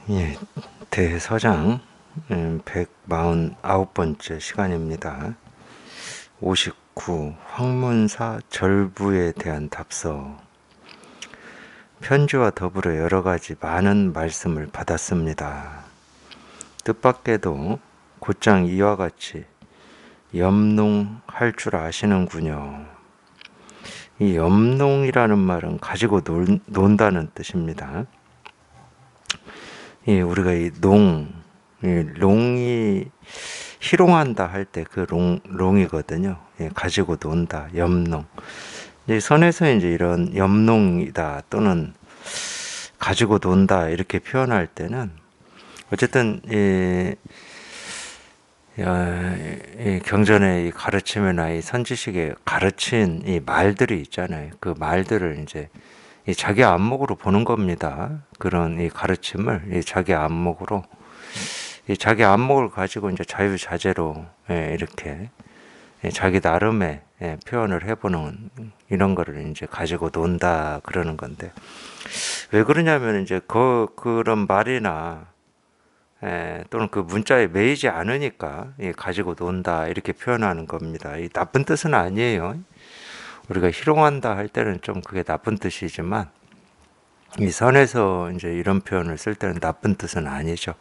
예, 대서장 149번째 시간입니다. 59. 황문사 절부에 대한 답서. 편지와 더불어 여러 가지 많은 말씀을 받았습니다. 뜻밖에도 곧장 이와 같이 염농할 줄 아시는군요. 이 염농이라는 말은 가지고 논다는 뜻입니다. 우리가 이 롱이 희롱한다 할 때 그 롱이거든요. 가지고 논다, 염농. 선에서 이제 이런 염농이다 또는 가지고 논다 이렇게 표현할 때는 어쨌든 이 경전의 이 가르침이나 이 선지식에 가르친 이 말들이 있잖아요. 그 말들을 이제 이 자기 안목으로 보는 겁니다. 그런 이 가르침을 이 자기 안목으로 이 자기 안목을 가지고 이제 자유자재로 이렇게 자기 나름의 표현을 해보는 이런 거를 이제 가지고 논다 그러는 건데, 왜 그러냐면 이제 그런 말이나 또는 그 문자에 매이지 않으니까 가지고 논다 이렇게 표현하는 겁니다. 이 나쁜 뜻은 아니에요. 우리가 희롱한다 할 때는 좀 그게 나쁜 뜻이지만 이 선에서 이제 이런 표현을 쓸 때는 나쁜 뜻은 아니죠.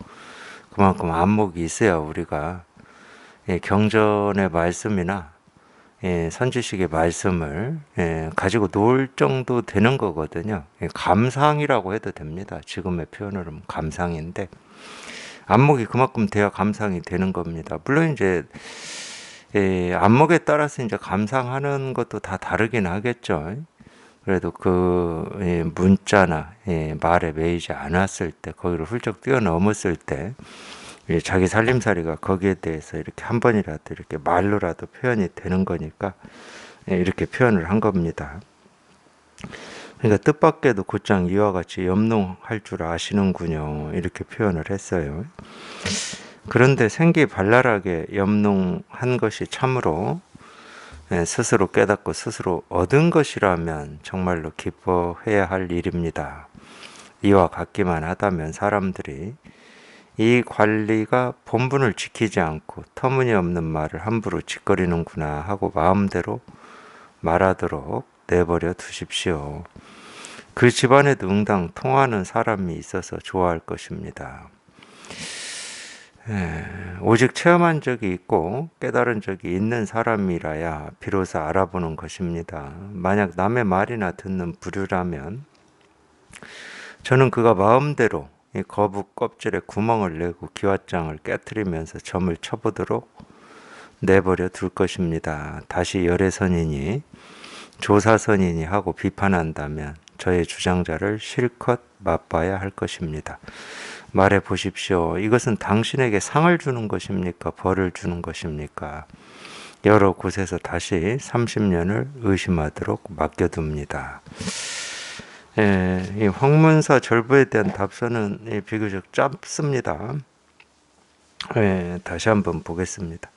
그만큼 안목이 있어야 우리가 경전의 말씀이나 선지식의 말씀을 가지고 놀 정도 되는 거거든요. 감상이라고 해도 됩니다. 지금의 표현으로는 감상인데 안목이 그만큼 돼야 감상이 되는 겁니다. 물론 이제 안목에 따라서 이제 감상하는 것도 다 다르긴 하겠죠. 그래도 그 문자나 말에 매이지 않았을 때, 거기를 훌쩍 뛰어넘었을 때 자기 살림살이가 거기에 대해서 이렇게 한 번이라도 이렇게 말로라도 표현이 되는 거니까 이렇게 표현을 한 겁니다. 그러니까 뜻밖에도 곧장 이와 같이 염농할 줄 아시는군요. 이렇게 표현을 했어요. 그런데 생기발랄하게 염농한 것이 참으로 스스로 깨닫고 스스로 얻은 것이라면 정말로 기뻐해야 할 일입니다. 이와 같기만 하다면 사람들이 이 관리가 본분을 지키지 않고 터무니없는 말을 함부로 짓거리는구나 하고 마음대로 말하도록 내버려 두십시오. 그 집안에도 응당 통하는 사람이 있어서 좋아할 것입니다. 오직 체험한 적이 있고 깨달은 적이 있는 사람이라야 비로소 알아보는 것입니다. 만약 남의 말이나 듣는 부류라면 저는 그가 마음대로 이 거북 껍질에 구멍을 내고 기왓장을 깨뜨리면서 점을 쳐보도록 내버려 둘 것입니다. 다시 열애선이니 조사선이니 하고 비판한다면 저의 주장자를 실컷 맛봐야 할 것입니다. 말해 보십시오. 이것은 당신에게 상을 주는 것입니까? 벌을 주는 것입니까? 여러 곳에서 다시 30년을 의심하도록 맡겨둡니다. 이 황문사 절부에 대한 답서는 비교적 짧습니다. 다시 한번 보겠습니다.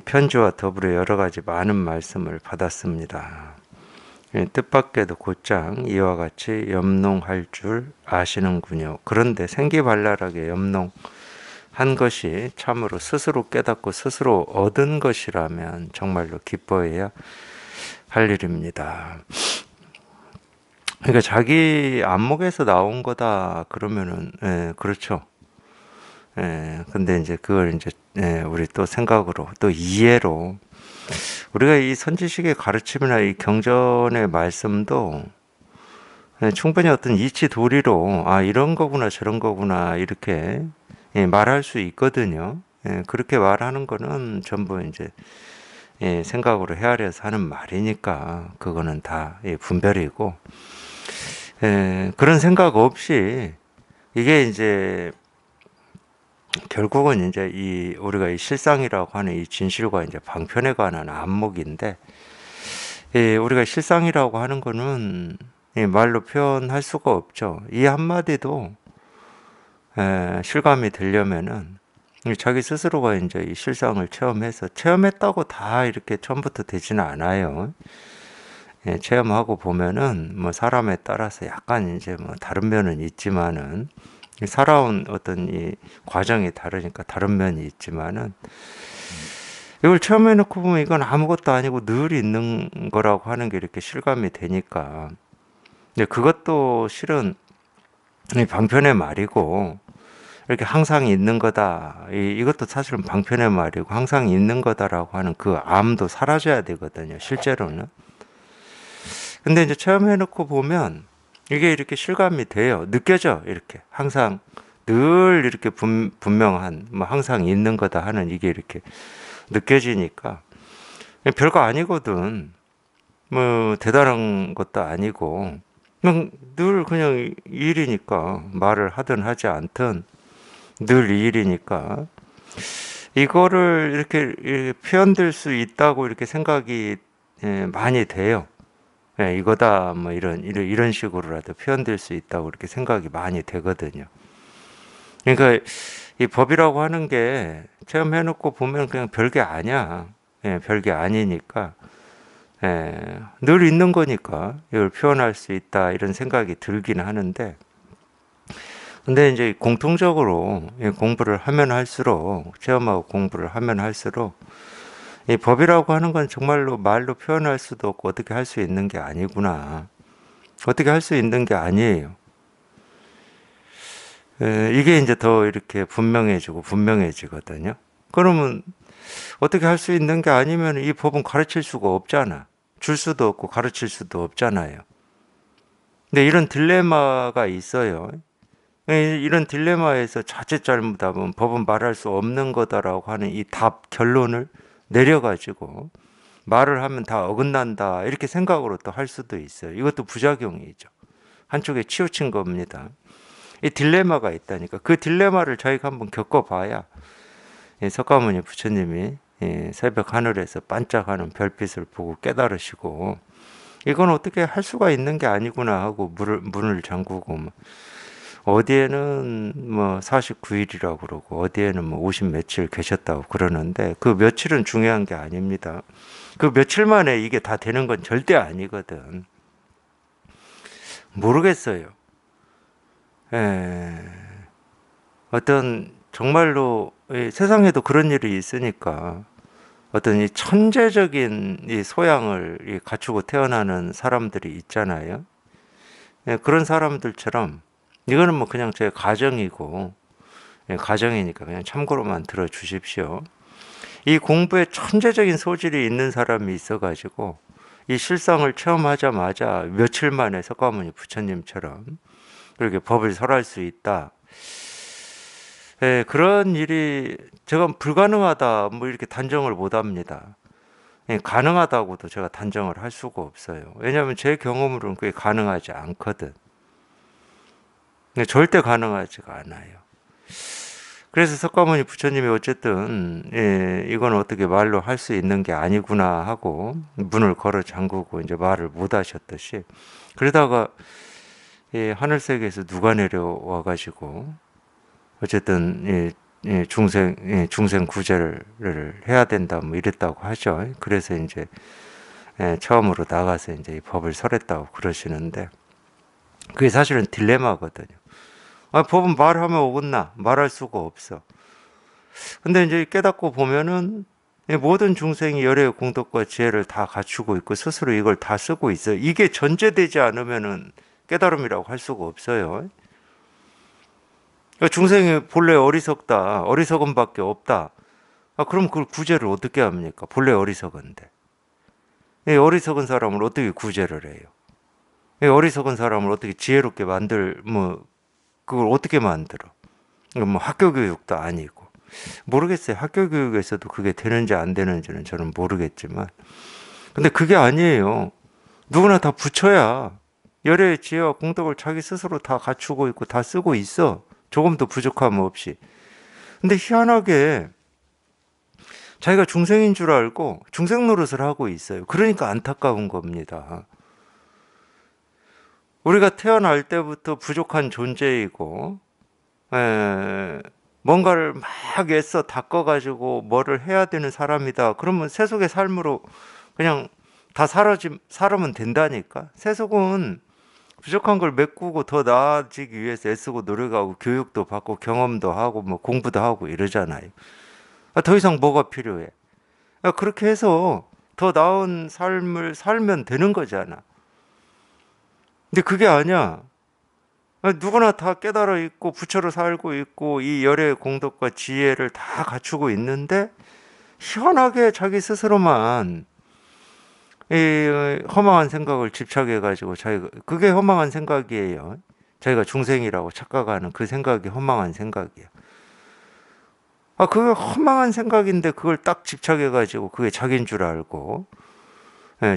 편지와 더불어 여러 가지 많은 말씀을 받았습니다. 뜻밖에도 곧장 이와 같이 염농할 줄 아시는군요. 그런데 생기발랄하게 염농한 것이 참으로 스스로 깨닫고 스스로 얻은 것이라면 정말로 기뻐해야 할 일입니다. 그러니까 자기 안목에서 나온 거다 그러면은 그렇죠. 근데 이제 그걸 이제 우리 또 생각으로 또 이해로 우리가 이 선지식의 가르침이나 이 경전의 말씀도 충분히 어떤 이치 도리로 이런 거구나 저런 거구나 이렇게 말할 수 있거든요. 그렇게 말하는 거는 전부 이제 생각으로 헤아려서 하는 말이니까 그거는 다 분별이고, 그런 생각 없이 이게 이제 결국은 이제 우리가 이 실상이라고 하는 이 진실과 이제 방편에 관한 안목인데, 우리가 실상이라고 하는 거는 말로 표현할 수가 없죠. 이 한마디도 실감이 되려면은 자기 스스로가 이제 이 실상을 체험했다고 다 이렇게 처음부터 되지는 않아요. 체험하고 보면은 뭐 사람에 따라서 약간 이제 뭐 다른 면은 있지만은 살아온 어떤 이 과정이 다르니까 다른 면이 있지만은 이걸 처음 해놓고 보면 이건 아무것도 아니고 늘 있는 거라고 하는 게 이렇게 실감이 되니까. 근데 그것도 실은 이 방편의 말이고 이렇게 항상 있는 거다. 이것도 사실은 방편의 말이고 항상 있는 거다라고 하는 그 암도 사라져야 되거든요. 실제로는. 근데 이제 처음 해놓고 보면 이게 이렇게 실감이 돼요. 느껴져. 이렇게 항상 늘 이렇게 분명한 뭐 항상 있는 거다 하는 이게 이렇게 느껴지니까 별거 아니거든. 뭐 대단한 것도 아니고 그냥 늘 그냥 일이니까 말을 하든 하지 않든 늘 일이니까 이거를 이렇게 표현될 수 있다고 이렇게 생각이 많이 돼요. 이거다 뭐 이런 식으로라도 표현될 수 있다고 이렇게 생각이 많이 되거든요. 그러니까 이 법이라고 하는 게 체험 해놓고 보면 그냥 별게 아니야. 별게 아니니까 늘 있는 거니까 이걸 표현할 수 있다 이런 생각이 들긴 하는데 근데 이제 공통적으로 공부를 하면 할수록 체험하고 공부를 하면 할수록 이 법이라고 하는 건 정말로 말로 표현할 수도 없고 어떻게 할 수 있는 게 아니구나. 어떻게 할 수 있는 게 아니에요. 이게 이제 더 이렇게 분명해지고 분명해지거든요. 그러면 어떻게 할 수 있는 게 아니면 이 법은 가르칠 수가 없잖아. 줄 수도 없고 가르칠 수도 없잖아요. 근데 이런 딜레마가 있어요. 이런 딜레마에서 자칫 잘못하면 법은 말할 수 없는 거다라고 하는 이 답 결론을 내려가지고 말을 하면 다 어긋난다 이렇게 생각으로 또 할 수도 있어요. 이것도 부작용이죠. 한쪽에 치우친 겁니다. 이 딜레마가 있다니까. 그 딜레마를 저희가 한번 겪어봐야 석가모니 부처님이 새벽 하늘에서 반짝하는 별빛을 보고 깨달으시고 이건 어떻게 할 수가 있는 게 아니구나 하고 문을 잠그고 어디에는 뭐 49일이라고 그러고 어디에는 뭐 50 며칠 계셨다고 그러는데 그 며칠은 중요한 게 아닙니다. 그 며칠 만에 이게 다 되는 건 절대 아니거든. 모르겠어요. 에, 어떤 정말로 세상에도 그런 일이 있으니까 어떤 이 천재적인 이 소양을 갖추고 태어나는 사람들이 있잖아요. 그런 사람들처럼 이거는 뭐 그냥 제 가정이고 가정이니까 그냥 참고로만 들어 주십시오. 이 공부에 천재적인 소질이 있는 사람이 있어가지고 이 실상을 체험하자마자 며칠 만에 석가모니 부처님처럼 그렇게 법을 설할 수 있다. 그런 일이 제가 불가능하다 뭐 이렇게 단정을 못 합니다. 가능하다고도 제가 단정을 할 수가 없어요. 왜냐하면 제 경험으로는 그게 가능하지 않거든. 절대 가능하지가 않아요. 그래서 석가모니 부처님이 어쨌든 이건 어떻게 말로 할 수 있는 게 아니구나 하고 문을 걸어 잠그고 이제 말을 못 하셨듯이 그러다가 하늘세계에서 누가 내려와 가지고 어쨌든 중생 구제를 해야 된다 뭐 이랬다고 하죠. 그래서 이제 처음으로 나가서 이제 이 법을 설했다고 그러시는데 그게 사실은 딜레마거든요. 법은 말하면 어긋나. 말할 수가 없어. 근데 이제 깨닫고 보면은 모든 중생이 열애의 공덕과 지혜를 다 갖추고 있고 스스로 이걸 다 쓰고 있어요. 이게 전제되지 않으면은 깨달음이라고 할 수가 없어요. 그러니까 중생이 본래 어리석다. 어리석음밖에 없다. 그럼 그걸 구제를 어떻게 합니까? 본래 어리석은데. 어리석은 사람을 어떻게 구제를 해요? 어리석은 사람을 어떻게 지혜롭게 그걸 어떻게 만들어? 뭐 학교 교육도 아니고. 모르겠어요. 학교 교육에서도 그게 되는지 안 되는지는 저는 모르겠지만. 근데 그게 아니에요. 누구나 다 부처야. 열애의 지혜와 공덕을 자기 스스로 다 갖추고 있고 다 쓰고 있어. 조금도 부족함 없이. 근데 희한하게 자기가 중생인 줄 알고 중생 노릇을 하고 있어요. 그러니까 안타까운 겁니다. 우리가 태어날 때부터 부족한 존재이고 뭔가를 막 애써 닦아가지고 뭐를 해야 되는 사람이다. 그러면 세속의 삶으로 그냥 다 살아면 된다니까. 세속은 부족한 걸 메꾸고 더 나아지기 위해서 애쓰고 노력하고 교육도 받고 경험도 하고 뭐 공부도 하고 이러잖아요. 더 이상 뭐가 필요해? 그렇게 해서 더 나은 삶을 살면 되는 거잖아. 근데 그게 아니야. 누구나 다 깨달아 있고 부처로 살고 있고 이 열의 공덕과 지혜를 다 갖추고 있는데 희한하게 자기 스스로만 이 허망한 생각을 집착해 가지고 자기가 그게 허망한 생각이에요. 자기가 중생이라고 착각하는 그 생각이 허망한 생각이야. 그게 허망한 생각인데 그걸 딱 집착해 가지고 그게 자기인 줄 알고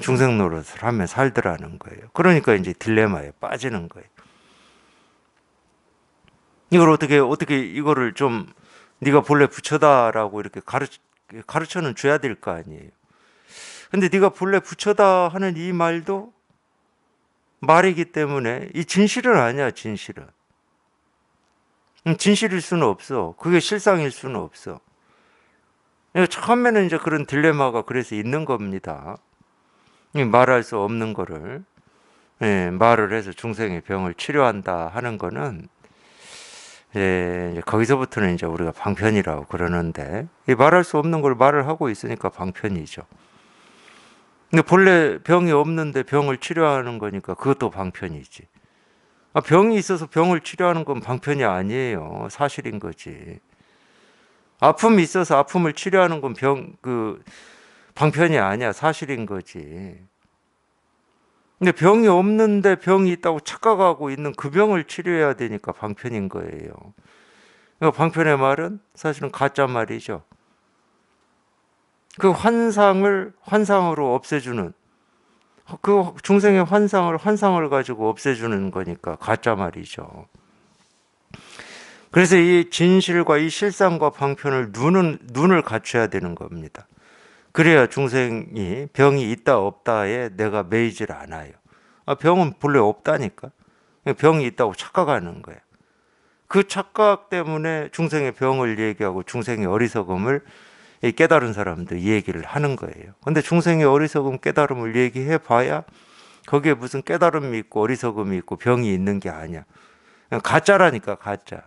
중생 노릇을 하며 살더라는 거예요. 그러니까 이제 딜레마에 빠지는 거예요. 이걸 어떻게 이거를 좀 네가 본래 부처다라고 이렇게 가르쳐는 줘야 될 거 아니에요. 근데 네가 본래 부처다 하는 이 말도 말이기 때문에 이 진실은 아니야, 진실은. 진실일 수는 없어. 그게 실상일 수는 없어. 그러니까 처음에는 이제 그런 딜레마가 그래서 있는 겁니다. 말할 수 없는 거를 말을 해서 중생의 병을 치료한다 하는 거는 이제 거기서부터는 이제 우리가 방편이라고 그러는데 이 말할 수 없는 걸 말을 하고 있으니까 방편이죠. 근데 본래 병이 없는데 병을 치료하는 거니까 그것도 방편이지. 병이 있어서 병을 치료하는 건 방편이 아니에요. 사실인 거지. 아픔이 있어서 아픔을 치료하는 건 방편이 아니야. 사실인 거지. 근데 병이 없는데 병이 있다고 착각하고 있는 그 병을 치료해야 되니까 방편인 거예요. 그러니까 방편의 말은 사실은 가짜 말이죠. 그 환상을 환상으로 없애주는 그 중생의 환상을 가지고 없애주는 거니까 가짜 말이죠. 그래서 이 진실과 이 실상과 방편을 눈을 갖춰야 되는 겁니다. 그래야 중생이 병이 있다 없다에 내가 매이질 않아요. 병은 본래 없다니까. 병이 있다고 착각하는 거야. 그 착각 때문에 중생의 병을 얘기하고 중생의 어리석음을 깨달은 사람들 이 얘기를 하는 거예요. 근데 중생의 어리석음 깨달음을 얘기해 봐야 거기에 무슨 깨달음이 있고 어리석음이 있고 병이 있는 게 아니야. 가짜라니까, 가짜.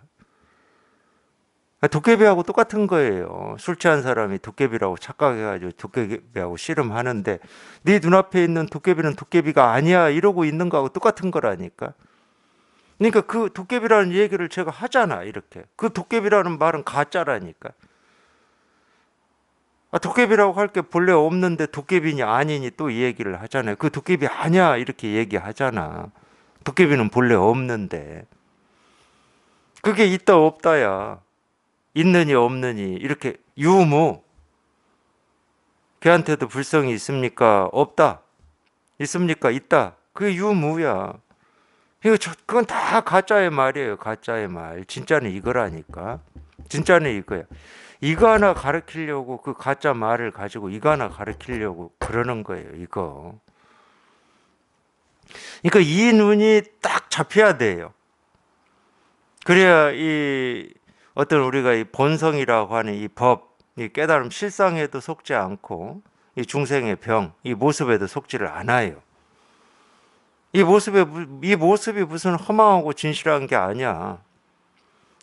도깨비하고 똑같은 거예요. 술 취한 사람이 도깨비라고 착각해가지고 도깨비하고 씨름하는데 네 눈앞에 있는 도깨비는 도깨비가 아니야 이러고 있는 거하고 똑같은 거라니까. 그러니까 그 도깨비라는 얘기를 제가 하잖아 이렇게. 그 도깨비라는 말은 가짜라니까. 도깨비라고 할 게 본래 없는데 도깨비니 아니니 또 이 얘기를 하잖아요. 그 도깨비 아니야 이렇게 얘기하잖아. 도깨비는 본래 없는데. 그게 있다 없다야. 있느니 없느니 이렇게 유무. 걔한테도 불성이 있습니까? 없다. 있습니까? 있다. 그게 유무야. 그건 다 가짜의 말이에요. 가짜의 말. 진짜는 이거라니까. 진짜는 이거야. 이거 하나 가르치려고 그 가짜 말을 가지고 이거 하나 가르치려고 그러는 거예요. 이거. 그러니까 이 눈이 딱 잡혀야 돼요. 그래야 이 어떤 우리가 이 본성이라고 하는 이 법, 이 깨달음 실상에도 속지 않고 이 중생의 병, 이 모습에도 속지를 않아요. 이 모습이 무슨 허망하고 진실한 게 아니야.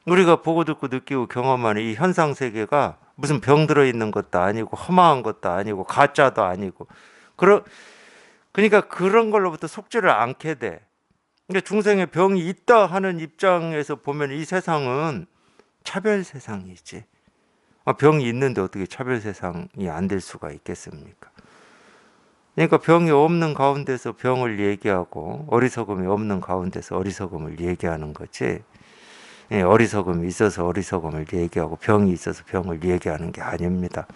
우리가 보고 듣고 느끼고 경험하는 이 현상 세계가 무슨 병 들어 있는 것도 아니고 허망한 것도 아니고 가짜도 아니고 그러니까 그런 걸로부터 속지를 않게 돼. 그러니까 중생의 병이 있다 하는 입장에서 보면 이 세상은 차별 세상이지. 병이 있는데 어떻게 차별 세상이 안 될 수가 있겠습니까? 그러니까 병이 없는 가운데서 병을 얘기하고 어리석음이 없는 가운데서 어리석음을 얘기하는 거지. 어리석음이 있어서 어리석음을 얘기하고 병이 있어서 병을 얘기하는 게 아닙니다.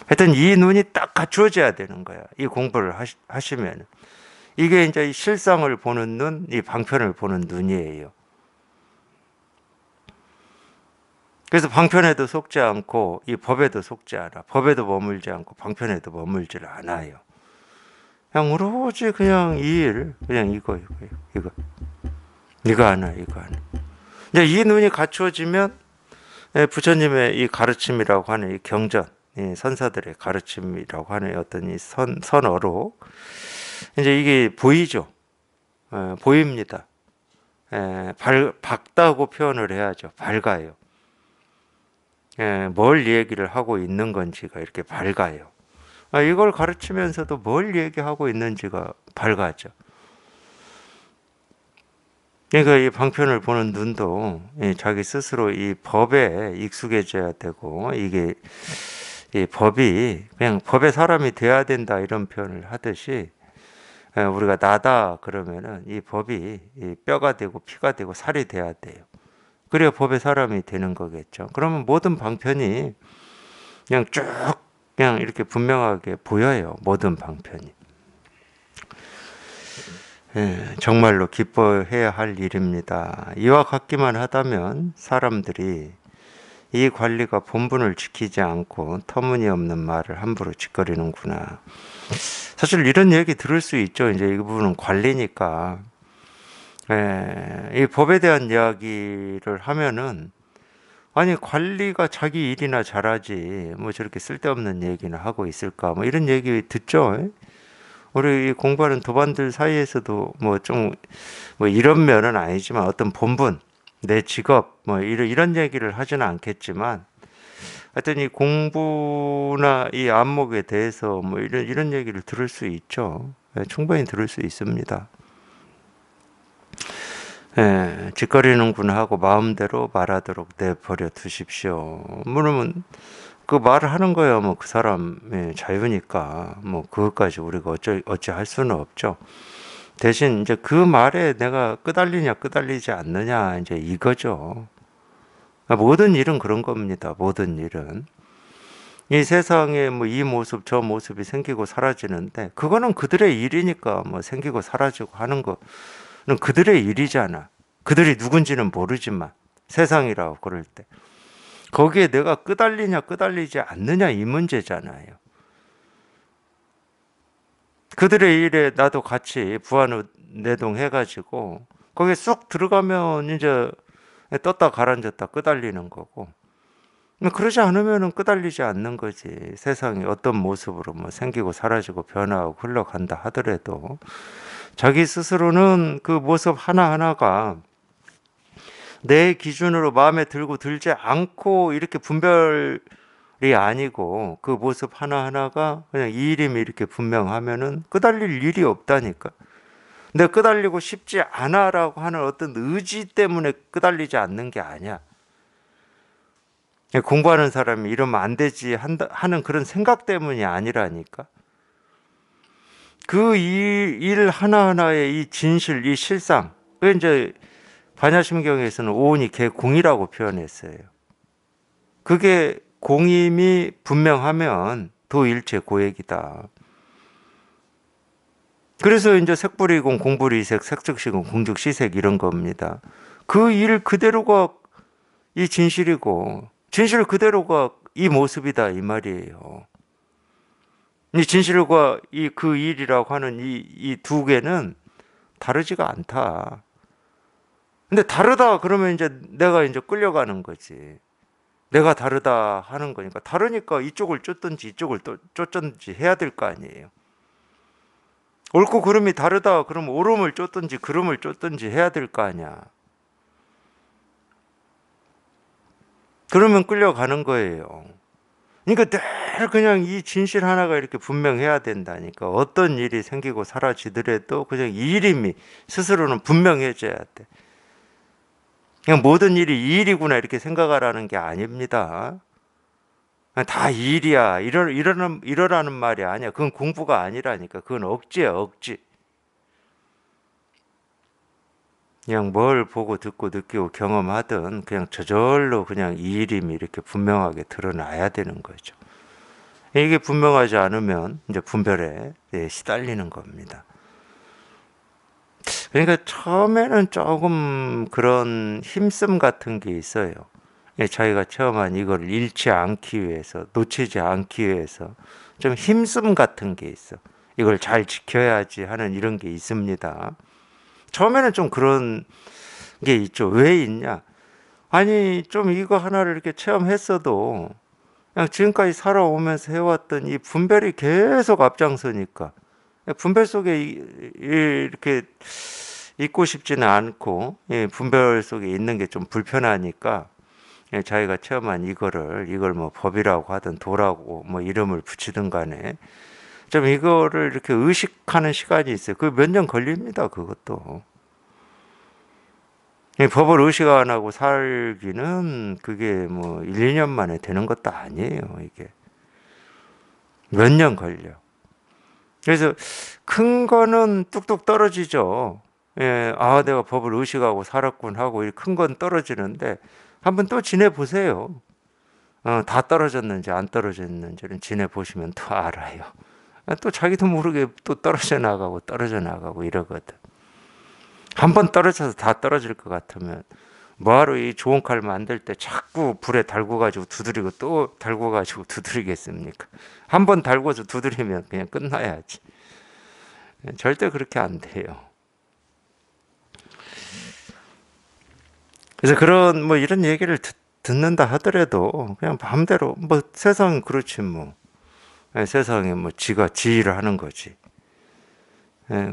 하여튼 이 눈이 딱 갖추어져야 되는 거야. 이 공부를 하시면. 이게 이제 실상을 보는 눈, 이 방편을 보는 눈이에요. 그래서 방편에도 속지 않고 이 법에도 속지 않아. 법에도 머물지 않고 방편에도 머물질 않아요. 그냥 오로지 그냥 이 일, 그냥 이거 하나. 이제 이 눈이 갖추어지면 부처님의 이 가르침이라고 하는 이 경전, 이 선사들의 가르침이라고 하는 어떤 이 선어로 이제 이게 보이죠. 보입니다. 밝다고 표현을 해야죠. 밝아요. 뭘 얘기를 하고 있는 건지가 이렇게 밝아요. 이걸 가르치면서도 뭘 얘기하고 있는지가 밝아져. 그러니까 이 방편을 보는 눈도 자기 스스로 이 법에 익숙해져야 되고, 이게 이 법이 그냥 법의 사람이 돼야 된다 이런 표현을 하듯이, 우리가 나다 그러면은 이 법이 이 뼈가 되고 피가 되고 살이 돼야 돼요. 그래야 법의 사람이 되는 거겠죠. 그러면 모든 방편이 그냥 쭉 그냥 이렇게 분명하게 보여요. 모든 방편이. 정말로 기뻐해야 할 일입니다. 이와 같기만 하다면 사람들이 이 관리가 본분을 지키지 않고 터무니없는 말을 함부로 짓거리는구나. 사실 이런 얘기 들을 수 있죠. 이제 이 부분은 관리니까. 이 법에 대한 이야기를 하면은, 아니, 관리가 자기 일이나 잘하지, 뭐 저렇게 쓸데없는 얘기나 하고 있을까, 뭐 이런 얘기 듣죠. 우리 공부하는 도반들 사이에서도 뭐 좀, 뭐 이런 면은 아니지만 어떤 본분, 내 직업, 뭐 이런 얘기를 하지는 않겠지만, 하여튼 이 공부나 이 안목에 대해서 뭐 이런 얘기를 들을 수 있죠. 충분히 들을 수 있습니다. 짓거리는구나 하고 마음대로 말하도록 내버려 두십시오. 물으면 그 말을 하는 거야 뭐 그 사람의 자유니까 뭐 그것까지 우리가 어찌 할 수는 없죠. 대신 이제 그 말에 내가 끄달리냐 끄달리지 않느냐 이제 이거죠. 모든 일은 그런 겁니다. 모든 일은 이 세상에 뭐 이 모습 저 모습이 생기고 사라지는데 그거는 그들의 일이니까 뭐 생기고 사라지고 하는 거는 그들의 일이잖아. 그들이 누군지는 모르지만 세상이라고 그럴 때 거기에 내가 끄달리냐 끄달리지 않느냐 이 문제잖아요. 그들의 일에 나도 같이 부안내동 해가지고 거기에 쑥 들어가면 이제 떴다 가라앉았다 끄달리는 거고, 그러지 않으면 끄달리지 않는 거지. 세상이 어떤 모습으로 뭐 생기고 사라지고 변화하고 흘러간다 하더라도 자기 스스로는 그 모습 하나하나가 내 기준으로 마음에 들고 들지 않고 이렇게 분별이 아니고 그 모습 하나하나가 그냥 이 이름이 이렇게 분명하면은 끄달릴 일이 없다니까. 근데 끄달리고 싶지 않아라고 하는 어떤 의지 때문에 끄달리지 않는 게 아니야. 공부하는 사람이 이러면 안 되지 하는 그런 생각 때문이 아니라니까. 그 일 하나하나의 이 진실, 이 실상, 그 이제 반야심경에서는 오온이 개공이라고 표현했어요. 그게 공임이 분명하면 도일체 고액이다. 그래서 이제 색불이공, 공불이색, 색즉시공, 공즉시색 이런 겁니다. 그 일 그대로가 이 진실이고 진실 그대로가 이 모습이다 이 말이에요. 이 진실과 이 그 일이라고 하는 이 두 개는 다르지가 않다. 근데 다르다 그러면 이제 내가 이제 끌려가는 거지. 내가 다르다 하는 거니까 다르니까 이쪽을 쫓든지 이쪽을 또 쫓든지 해야 될 거 아니에요. 옳고 그름이 다르다 그러면 옳음을 쫓든지 그름을 쫓든지 해야 될 거 아니야. 그러면 끌려가는 거예요. 그러니까 늘 그냥 이 진실 하나가 이렇게 분명해야 된다니까. 어떤 일이 생기고 사라지더라도 그냥 이 이름이 스스로는 분명해져야 돼. 그냥 모든 일이 이 일이구나 이렇게 생각하라는 게 아닙니다. 다 일이야. 이러라는 말이 아니야. 그건 공부가 아니라니까. 그건 억지야, 억지. 그냥 뭘 보고 듣고 느끼고 경험하든 그냥 저절로 그냥 이 이름이 이렇게 분명하게 드러나야 되는 거죠. 이게 분명하지 않으면 이제 분별에 시달리는 겁니다. 그러니까 처음에는 조금 그런 힘씀 같은 게 있어요. 자기가 체험한 이걸 잃지 않기 위해서, 놓치지 않기 위해서 좀 힘씀 같은 게 있어. 이걸 잘 지켜야지 하는 이런 게 있습니다. 처음에는 좀 그런 게 있죠. 왜 있냐? 아니, 좀 이거 하나를 이렇게 체험했어도 그냥 지금까지 살아오면서 해왔던 이 분별이 계속 앞장서니까 분별 속에 이렇게 잊고 싶지는 않고 분별 속에 있는 게 좀 불편하니까 자기가 체험한 이걸 뭐 법이라고 하든 도라고 뭐 이름을 붙이든 간에 좀 이거를 이렇게 의식하는 시간이 있어요. 그 몇 년 걸립니다. 그것도. 법을 의식 안 하고 살기는 그게 뭐 1, 2년 만에 되는 것도 아니에요. 이게 몇 년 걸려. 그래서 큰 거는 뚝뚝 떨어지죠. 내가 법을 의식하고 살았군 하고 큰 건 떨어지는데 한번 또 지내보세요. 다 떨어졌는지 안 떨어졌는지는 지내보시면 또 알아요. 또 자기도 모르게 또 떨어져 나가고 이러거든. 한 번 떨어져서 다 떨어질 것 같으면 뭐하러 이 좋은 칼 만들 때 자꾸 불에 달고 가지고 두드리고 또 달고 가지고 두드리겠습니까? 한 번 달고서 두드리면 그냥 끝나야지. 절대 그렇게 안 돼요. 그래서 그런 뭐 이런 얘기를 듣는다 하더라도 그냥 마음대로 뭐 세상은 그렇지 뭐. 세상에 뭐 지가 지휘를 하는 거지.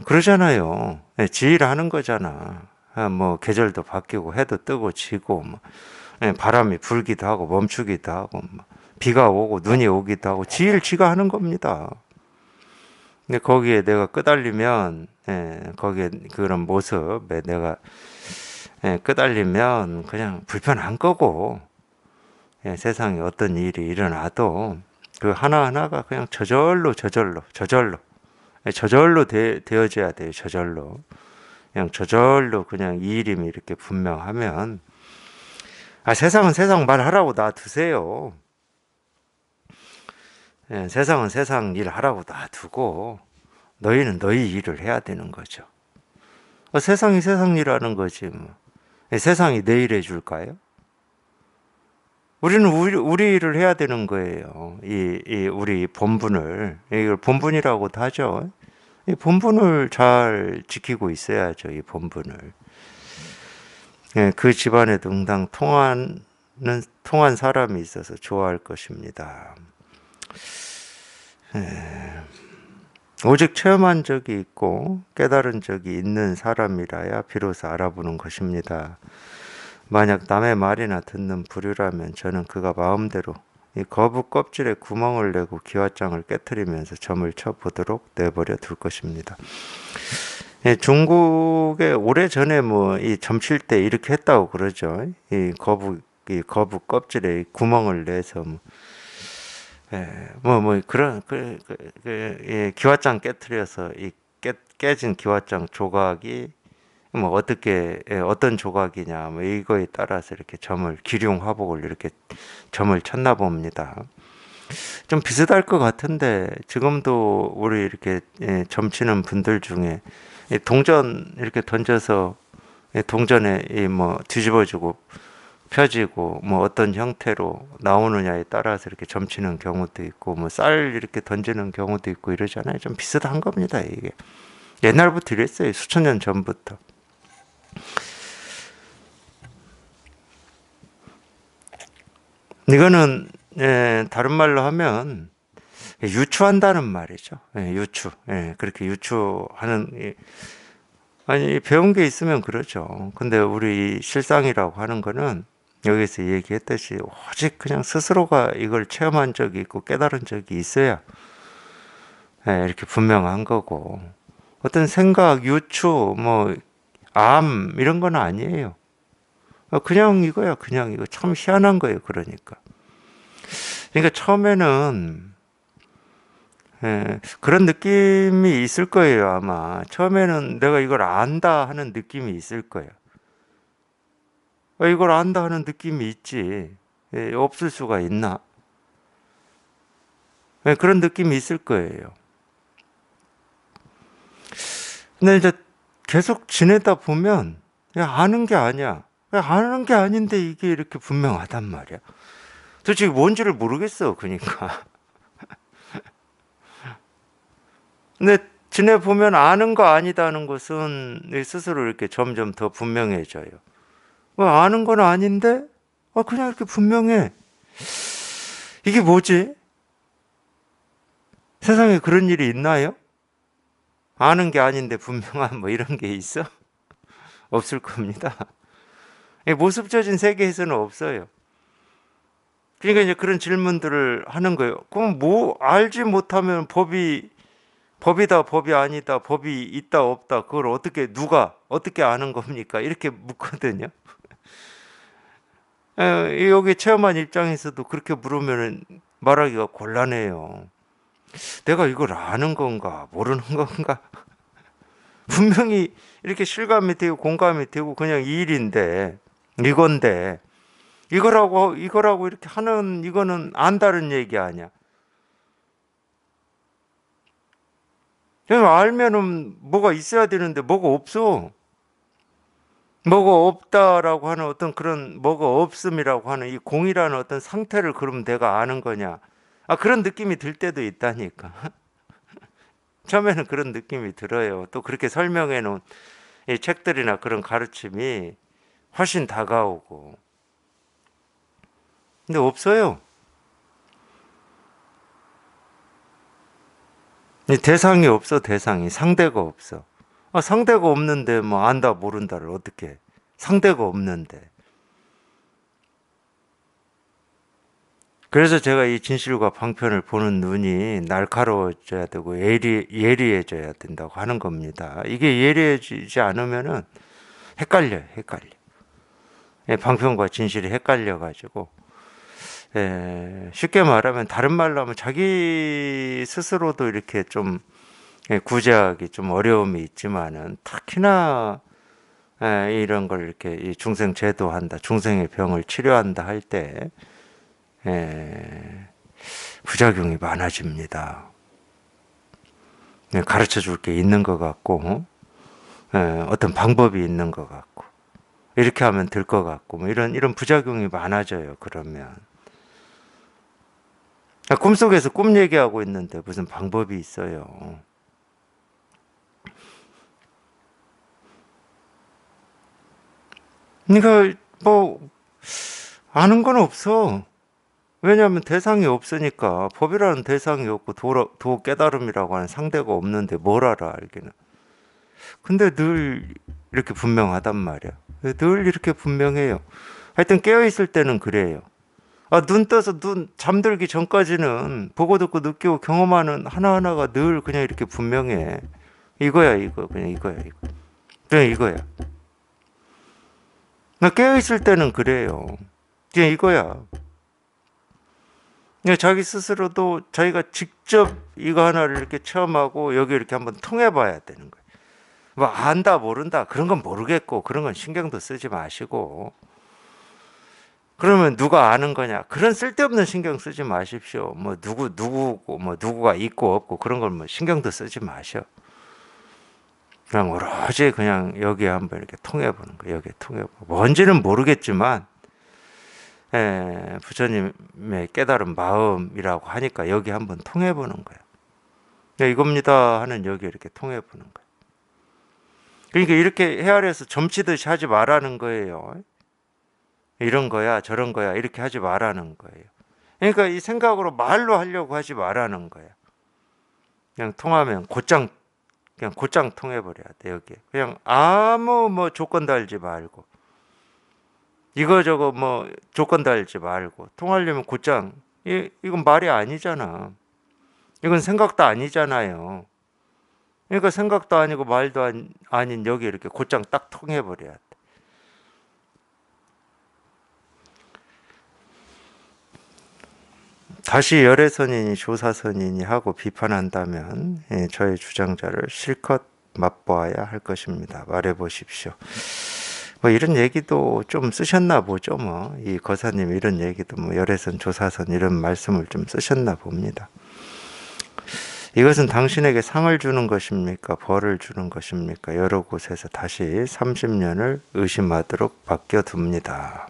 그러잖아요. 지휘를 하는 거잖아. 뭐 계절도 바뀌고 해도 뜨고 지고 뭐 바람이 불기도 하고 멈추기도 하고 뭐 비가 오고 눈이 오기도 하고 지휘를 지가 하는 겁니다. 근데 거기에 내가 끄달리면 거기에 그런 모습에 내가 끄달리면 그냥 불편한 거고 세상에 어떤 일이 일어나도 그 하나하나가 그냥 저절로 되어져야 돼요. 저절로. 그냥 저절로 그냥 이 이름이 이렇게 분명하면 세상은 세상 말하라고 놔두세요. 세상은 세상 일 하라고 놔두고 너희는 너희 일을 해야 되는 거죠. 세상이 세상 일 하는 거지 뭐. 세상이 내 일 해줄까요? 우리는 우리 일을 해야 되는 거예요. 우리 본분을 이걸 본분이라고도 하죠. 이 본분을 잘 지키고 있어야죠. 이 본분을. 그 집안에 응당 통한 사람이 있어서 좋아할 것입니다. 오직 체험한 적이 있고 깨달은 적이 있는 사람이라야 비로소 알아보는 것입니다. 만약 남의 말이나 듣는 부류라면 저는 그가 마음대로 이 거북 껍질에 구멍을 내고 기와장을 깨뜨리면서 점을 쳐보도록 내버려 둘 것입니다. 중국에 오래전에 뭐 이 점칠 때 이렇게 했다고 그러죠. 이 거북 껍질에 구멍을 내서 그런 기와장 깨뜨려서 이 깨진 기와장 조각이 뭐 어떤 조각이냐 뭐 이거에 따라서 이렇게 기륭 화복을 이렇게 점을 쳤나 봅니다. 좀 비슷할 것 같은데 지금도 우리 이렇게 점치는 분들 중에 동전 이렇게 던져서 동전에 뭐 뒤집어지고 펴지고 뭐 어떤 형태로 나오느냐에 따라서 이렇게 점치는 경우도 있고 뭐 쌀 이렇게 던지는 경우도 있고 이러잖아요. 좀 비슷한 겁니다. 이게 옛날부터 이랬어요. 수천 년 전부터. 이거는 다른 말로 하면 유추한다는 말이죠. 유추. 그렇게 유추하는 아니 배운 게 있으면 그러죠. 근데 우리 실상이라고 하는 거는 여기서 얘기했듯이 오직 그냥 스스로가 이걸 체험한 적이 있고 깨달은 적이 있어야 이렇게 분명한 거고 어떤 생각, 유추, 뭐 암 이런 건 아니에요. 그냥 이거야. 그냥 이거 참 희한한 거예요. 그러니까 처음에는 그런 느낌이 있을 거예요. 아마 처음에는 내가 이걸 안다 하는 느낌이 있을 거예요. 이걸 안다 하는 느낌이 있지. 없을 수가 있나? 그런 느낌이 있을 거예요. 근데 이제 계속 지내다 보면 아는 게 아니야. 아는 게 아닌데 이게 이렇게 분명하단 말이야. 도대체 뭔지를 모르겠어. 그러니까. 근데 지내보면 아는 거 아니다는 것은 스스로 이렇게 점점 더 분명해져요. 아는 건 아닌데 그냥 이렇게 분명해. 이게 뭐지? 세상에 그런 일이 있나요? 아는 게 아닌데 분명한 뭐 이런 게 있어? 없을 겁니다. 모습져진 세계에서는 없어요. 그러니까 이제 그런 질문들을 하는 거예요. 그럼 뭐 알지 못하면 법이다, 법이 아니다, 법이 있다, 없다, 그걸 누가 어떻게 아는 겁니까? 이렇게 묻거든요. 여기 체험한 입장에서도 그렇게 물으면 말하기가 곤란해요. 내가 이걸 아는 건가, 모르는 건가? 분명히 이렇게 실감이 되고 공감이 되고 그냥 이 일인데, 이건데, 이거라고 이렇게 하는, 이거는 안다는 얘기 아니야. 그냥 알면은 뭐가 있어야 되는데 뭐가 없어. 뭐가 없다라고 하는 어떤 그런 뭐가 없음이라고 하는 이 공이라는 어떤 상태를 그럼 내가 아는 거냐. 그런 느낌이 들 때도 있다니까. 처음에는 그런 느낌이 들어요. 또 그렇게 설명해 놓은 이 책들이나 그런 가르침이 훨씬 다가오고. 근데 없어요. 이 대상이 없어, 대상이. 상대가 없어. 상대가 없는데 뭐 안다, 모른다를 어떻게 해. 상대가 없는데. 그래서 제가 이 진실과 방편을 보는 눈이 날카로워져야 되고 예리해져야 된다고 하는 겁니다. 이게 예리해지지 않으면은 헷갈려. 방편과 진실이 헷갈려가지고, 쉽게 말하면 다른 말로 하면 자기 스스로도 이렇게 좀 구제하기 좀 어려움이 있지만은 특히나 이런 걸 이렇게 이 중생 제도한다, 중생의 병을 치료한다 할 때 부작용이 많아집니다. 가르쳐 줄 게 있는 것 같고, 어떤 방법이 있는 것 같고, 이렇게 하면 될 것 같고, 뭐 이런 부작용이 많아져요, 그러면. 꿈속에서 꿈 얘기하고 있는데 무슨 방법이 있어요. 그러니까, 뭐, 아는 건 없어. 왜냐하면 대상이 없으니까. 법이라는 대상이 없고, 도 깨달음이라고 하는 상대가 없는데 뭘 알아, 알기는. 근데 늘 이렇게 분명하단 말이야. 늘 이렇게 분명해요. 하여튼 깨어있을 때는 그래요. 눈 떠서 눈 잠들기 전까지는 보고 듣고 느끼고 경험하는 하나하나가 늘 그냥 이렇게 분명해. 이거야, 이거. 그냥 이거야, 이거. 그냥 이거야. 나 깨어있을 때는 그래요. 그냥 이거야. 그냥 자기 스스로도 자기가 직접 이거 하나를 이렇게 체험하고 여기 이렇게 한번 통해봐야 되는 거예요. 뭐 안다 모른다 그런 건 모르겠고 그런 건 신경도 쓰지 마시고 그러면 누가 아는 거냐 그런 쓸데없는 신경 쓰지 마십시오. 뭐 누구고 뭐 누구가 있고 없고 그런 걸 뭐 신경도 쓰지 마셔. 그냥 오로지 그냥 여기에 한번 이렇게 통해보는 거예요. 여기에 통해보고 뭔지는 모르겠지만 부처님의 깨달은 마음이라고 하니까 여기 한번 통해보는 거예요. 이겁니다 하는 여기 이렇게 통해보는 거예요. 그러니까 이렇게 헤아려서 점치듯이 하지 말라는 거예요. 이런 거야 저런 거야 이렇게 하지 말라는 거예요. 그러니까 이 생각으로 말로 하려고 하지 말라는 거야. 그냥 통하면 그냥 곧장 통해버려야 돼. 여기 그냥 아무 뭐 조건 달지 말고 이거저거 뭐 조건 달지 말고 통하려면 곧장 이건 말이 아니잖아. 이건 생각도 아니잖아요. 그러니까 생각도 아니고 말도 아닌 여기 이렇게 곧장 딱 통해버려야 돼. 다시 열애선이니 조사선이니 하고 비판한다면 저의 주장자를 실컷 맛보아야 할 것입니다. 말해보십시오. 뭐 이런 얘기도 좀 쓰셨나 보죠. 뭐 이 거사님 이런 얘기도 뭐 열애선 조사선 이런 말씀을 좀 쓰셨나 봅니다. 이것은 당신에게 상을 주는 것입니까? 벌을 주는 것입니까? 여러 곳에서 다시 30년을 의심하도록 맡겨둡니다.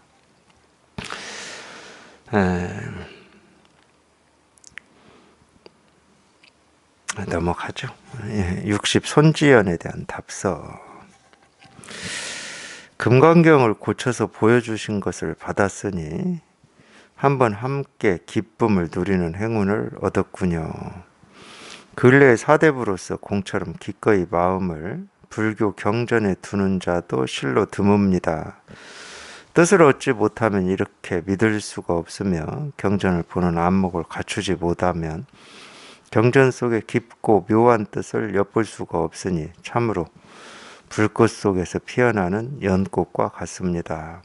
넘어가죠. 60 손지연에 대한 답서. 금강경을 고쳐서 보여주신 것을 받았으니 한번 함께 기쁨을 누리는 행운을 얻었군요. 근래 사대부로서 공처럼 기꺼이 마음을 불교 경전에 두는 자도 실로 드뭅니다. 뜻을 얻지 못하면 이렇게 믿을 수가 없으며 경전을 보는 안목을 갖추지 못하면 경전 속의 깊고 묘한 뜻을 엿볼 수가 없으니 참으로 불꽃 속에서 피어나는 연꽃과 같습니다.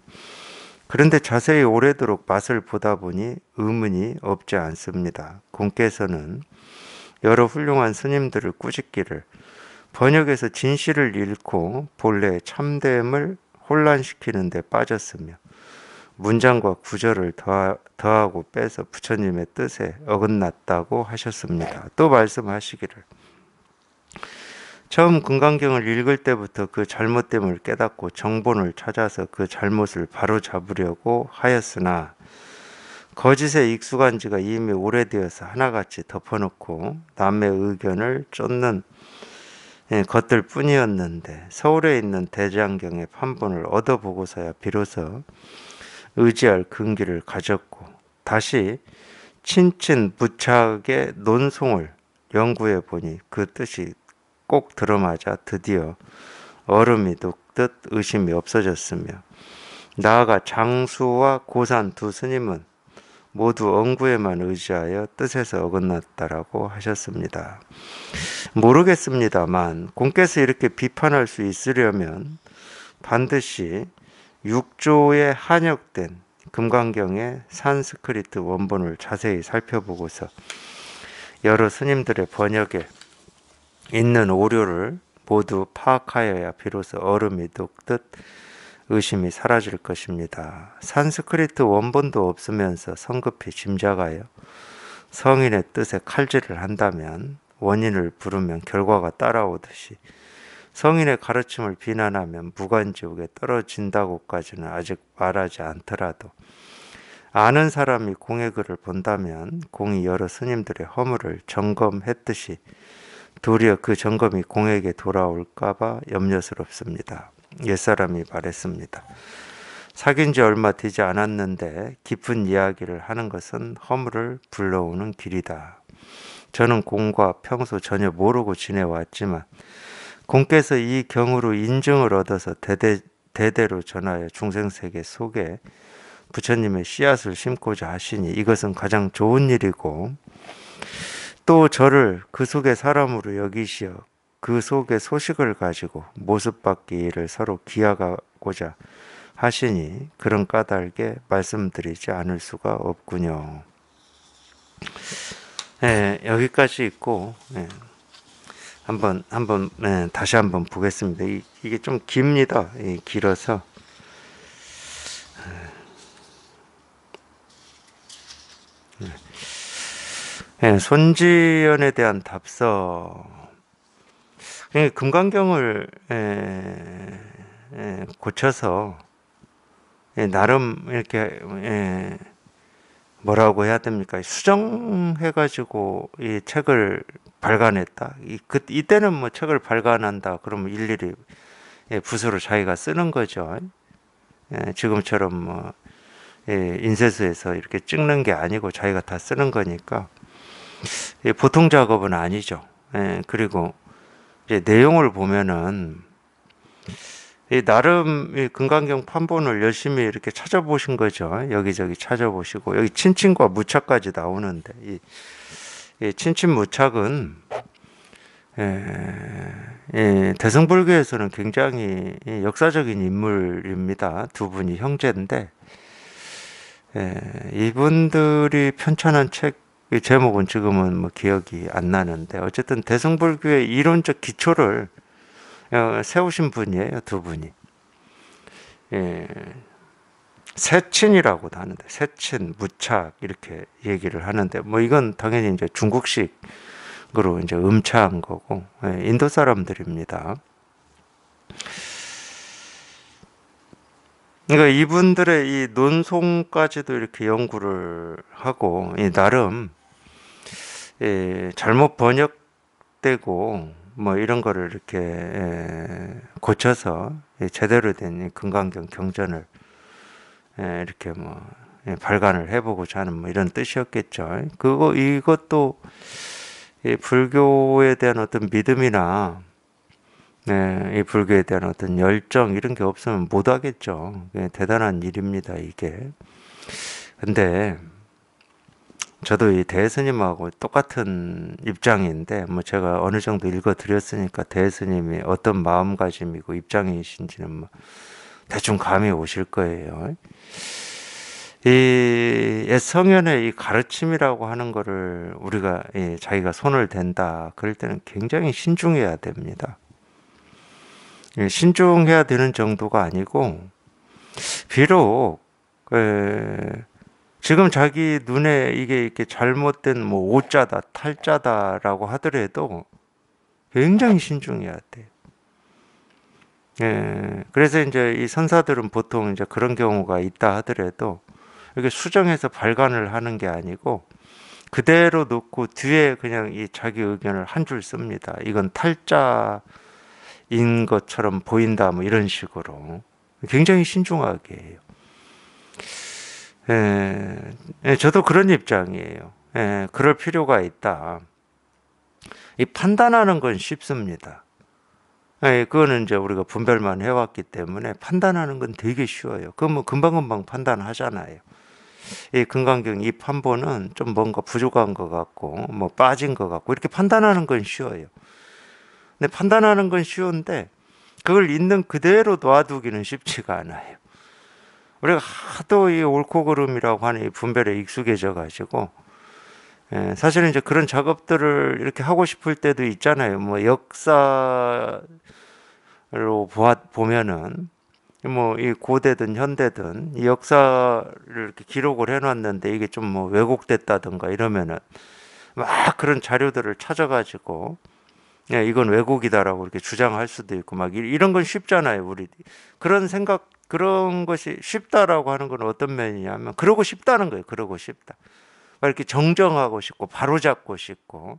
그런데 자세히 오래도록 맛을 보다 보니 의문이 없지 않습니다. 공께서는 여러 훌륭한 스님들을 꾸짖기를 번역에서 진실을 잃고 본래의 참됨을 혼란시키는 데 빠졌으며 문장과 구절을 더하고 빼서 부처님의 뜻에 어긋났다고 하셨습니다. 또 말씀하시기를 처음 금강경을 읽을 때부터 그 잘못됨을 깨닫고 정본을 찾아서 그 잘못을 바로잡으려고 하였으나 거짓에 익숙한 지가 이미 오래되어서 하나같이 덮어놓고 남의 의견을 쫓는 것들 뿐이었는데 서울에 있는 대장경의 판본을 얻어보고서야 비로소 의지할 근기를 가졌고 다시 친친부착의 논송을 연구해 보니 그 뜻이 꼭 들어맞아 드디어 얼음이 녹듯 의심이 없어졌으며 나아가 장수와 고산 두 스님은 모두 엉구에만 의지하여 뜻에서 어긋났다라고 하셨습니다. 모르겠습니다만 공께서 이렇게 비판할 수 있으려면 반드시 6조에 한역된 금강경의 산스크리트 원본을 자세히 살펴보고서 여러 스님들의 번역에 있는 오류를 모두 파악하여야 비로소 얼음이 녹듯 의심이 사라질 것입니다. 산스크리트 원본도 없으면서 성급히 짐작하여 성인의 뜻에 칼질을 한다면 원인을 부르면 결과가 따라오듯이 성인의 가르침을 비난하면 무간지옥에 떨어진다고까지는 아직 말하지 않더라도 아는 사람이 공의 글을 본다면 공이 여러 스님들의 허물을 점검했듯이 도리어 그 점검이 공에게 돌아올까봐 염려스럽습니다. 옛사람이 말했습니다. 사귄 지 얼마 되지 않았는데 깊은 이야기를 하는 것은 허물을 불러오는 길이다. 저는 공과 평소 전혀 모르고 지내왔지만 공께서 이 경으로 인증을 얻어서 대대로 전하여 중생세계 속에 부처님의 씨앗을 심고자 하시니 이것은 가장 좋은 일이고 또 저를 그 속의 사람으로 여기시어 그 속의 소식을 가지고 모습받기 일을 서로 기약하고자 하시니 그런 까닭에 말씀드리지 않을 수가 없군요. 여기까지 있고 다시 한번 보겠습니다. 이게 좀 깁니다. 길어서 손지연에 대한 답서. 금강경을 고쳐서 나름 이렇게 뭐라고 해야 됩니까? 수정해가지고 이 책을 발간했다. 이때는 뭐 책을 발간한다. 그러면 일일이 붓으로 자기가 쓰는 거죠. 지금처럼 뭐 인쇄소에서 이렇게 찍는 게 아니고 자기가 다 쓰는 거니까 보통 작업은 아니죠. 그리고 이제 내용을 보면은 나름 금강경 판본을 열심히 이렇게 찾아보신 거죠. 여기저기 찾아보시고 여기 친친과 무착까지 나오는데 이 친친무착은 대승불교에서는 굉장히 역사적인 인물입니다. 두 분이 형제인데 이분들이 편찬한 책 제목은 지금은 뭐 기억이 안 나는데 어쨌든 대승불교의 이론적 기초를 세우신 분이에요. 두 분이. 세친이라고도 하는데 세친, 무착 이렇게 얘기를 하는데 뭐 이건 당연히 이제 중국식으로 이제 음차한 거고 인도 사람들입니다. 그러니까 이분들의 이 논송까지도 이렇게 연구를 하고 나름 잘못 번역되고 뭐 이런 거를 이렇게 고쳐서 제대로 된 금강경 경전을 이렇게 뭐 발간을 해보고자 하는 뭐 이런 뜻이었겠죠. 이것도 불교에 대한 어떤 믿음이나 이 불교에 대한 어떤 열정 이런 게 없으면 못 하겠죠. 대단한 일입니다, 이게. 근데 저도 이 대스님하고 똑같은 입장인데 뭐 제가 어느 정도 읽어 드렸으니까 대스님이 어떤 마음가짐이고 입장이신지는 뭐 대충 감이 오실 거예요. 이 성현의 이 가르침이라고 하는 거를 우리가 자기가 손을 댄다 그럴 때는 굉장히 신중해야 됩니다. 신중해야 되는 정도가 아니고 비록 지금 자기 눈에 이게 이렇게 잘못된 뭐 오자다 탈자다라고 하더라도 굉장히 신중해야 돼요. 그래서 이제 이 선사들은 보통 이제 그런 경우가 있다 하더라도 이렇게 수정해서 발간을 하는 게 아니고 그대로 놓고 뒤에 그냥 이 자기 의견을 한 줄 씁니다. 이건 탈자인 것처럼 보인다 뭐 이런 식으로 굉장히 신중하게 해요. 저도 그런 입장이에요. 그럴 필요가 있다. 이 판단하는 건 쉽습니다. 그거는 이제 우리가 분별만 해왔기 때문에 판단하는 건 되게 쉬워요. 그건 뭐 금방금방 판단하잖아요. 이 금강경 이 판본은 좀 뭔가 부족한 것 같고, 뭐 빠진 것 같고, 이렇게 판단하는 건 쉬워요. 근데 판단하는 건 쉬운데, 그걸 있는 그대로 놔두기는 쉽지가 않아요. 우리가 하도 이 옳고 그름이라고 하는 이 분별에 익숙해져 가지고, 사실은 이제 그런 작업들을 이렇게 하고 싶을 때도 있잖아요. 뭐 역사로 보면은 뭐 이 고대든 현대든 이 역사를 이렇게 기록을 해놨는데 이게 좀 뭐 왜곡됐다든가 이러면은 막 그런 자료들을 찾아가지고 이건 왜곡이다라고 이렇게 주장할 수도 있고 막 이런 건 쉽잖아요. 우리 그런 생각 그런 것이 쉽다라고 하는 건 어떤 면이냐면 그러고 싶다는 거예요. 그러고 싶다. 막 이렇게 정정하고 싶고 바로잡고 싶고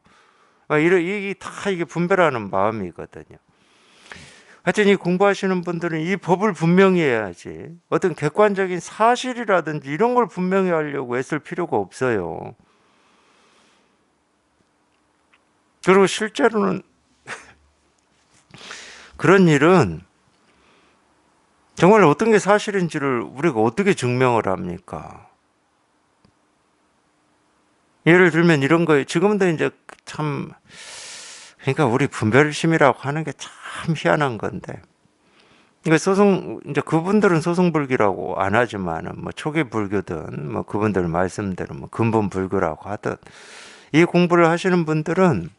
막 이게 다 이게 분별하는 마음이거든요. 하여튼 이 공부하시는 분들은 이 법을 분명히 해야지 어떤 객관적인 사실이라든지 이런 걸 분명히 하려고 애쓸 필요가 없어요. 그리고 실제로는 그런 일은 정말 어떤 게 사실인지를 우리가 어떻게 증명을 합니까? 예를 들면 이런 거에 지금도 이제 참 그러니까 우리 분별심이라고 하는 게 참 희한한 건데 그러니까 이제 그분들은 소승불교라고 안 하지만은 뭐 초기 불교든 뭐 그분들 말씀대로 뭐 근본 불교라고 하든 이 공부를 하시는 분들은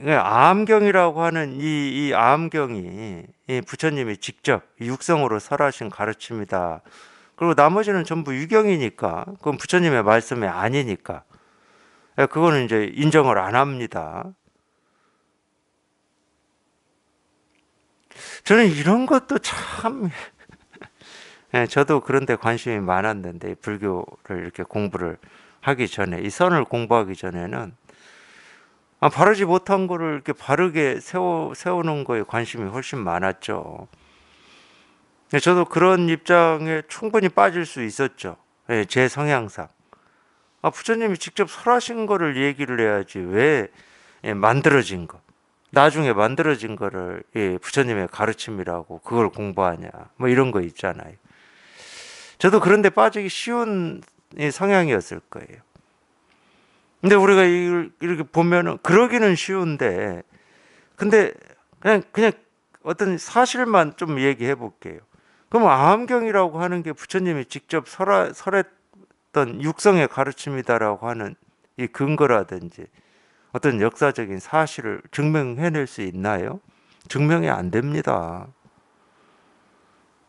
아암경이라고 하는 이 아암경이 이 부처님이 직접 육성으로 설하신 가르침이다. 그리고 나머지는 전부 유경이니까 그건 부처님의 말씀이 아니니까 그거는 이제 인정을 안 합니다. 저는 이런 것도 참 저도 그런 데 관심이 많았는데 불교를 이렇게 공부를 하기 전에 이 선을 공부하기 전에는 바르지 못한 거를 이렇게 바르게 세우는 거에 관심이 훨씬 많았죠. 저도 그런 입장에 충분히 빠질 수 있었죠. 제 성향상. 부처님이 직접 설하신 거를 얘기를 해야지 왜 만들어진 거. 나중에 만들어진 거를 부처님의 가르침이라고 그걸 공부하냐. 뭐 이런 거 있잖아요. 저도 그런데 빠지기 쉬운 성향이었을 거예요. 근데 우리가 이렇게 보면은 그러기는 쉬운데 근데 그냥 어떤 사실만 좀 얘기해 볼게요. 그럼 아함경이라고 하는 게 부처님이 직접 설했던 육성의 가르침이다라고 하는 이 근거라든지 어떤 역사적인 사실을 증명해낼 수 있나요? 증명이 안 됩니다.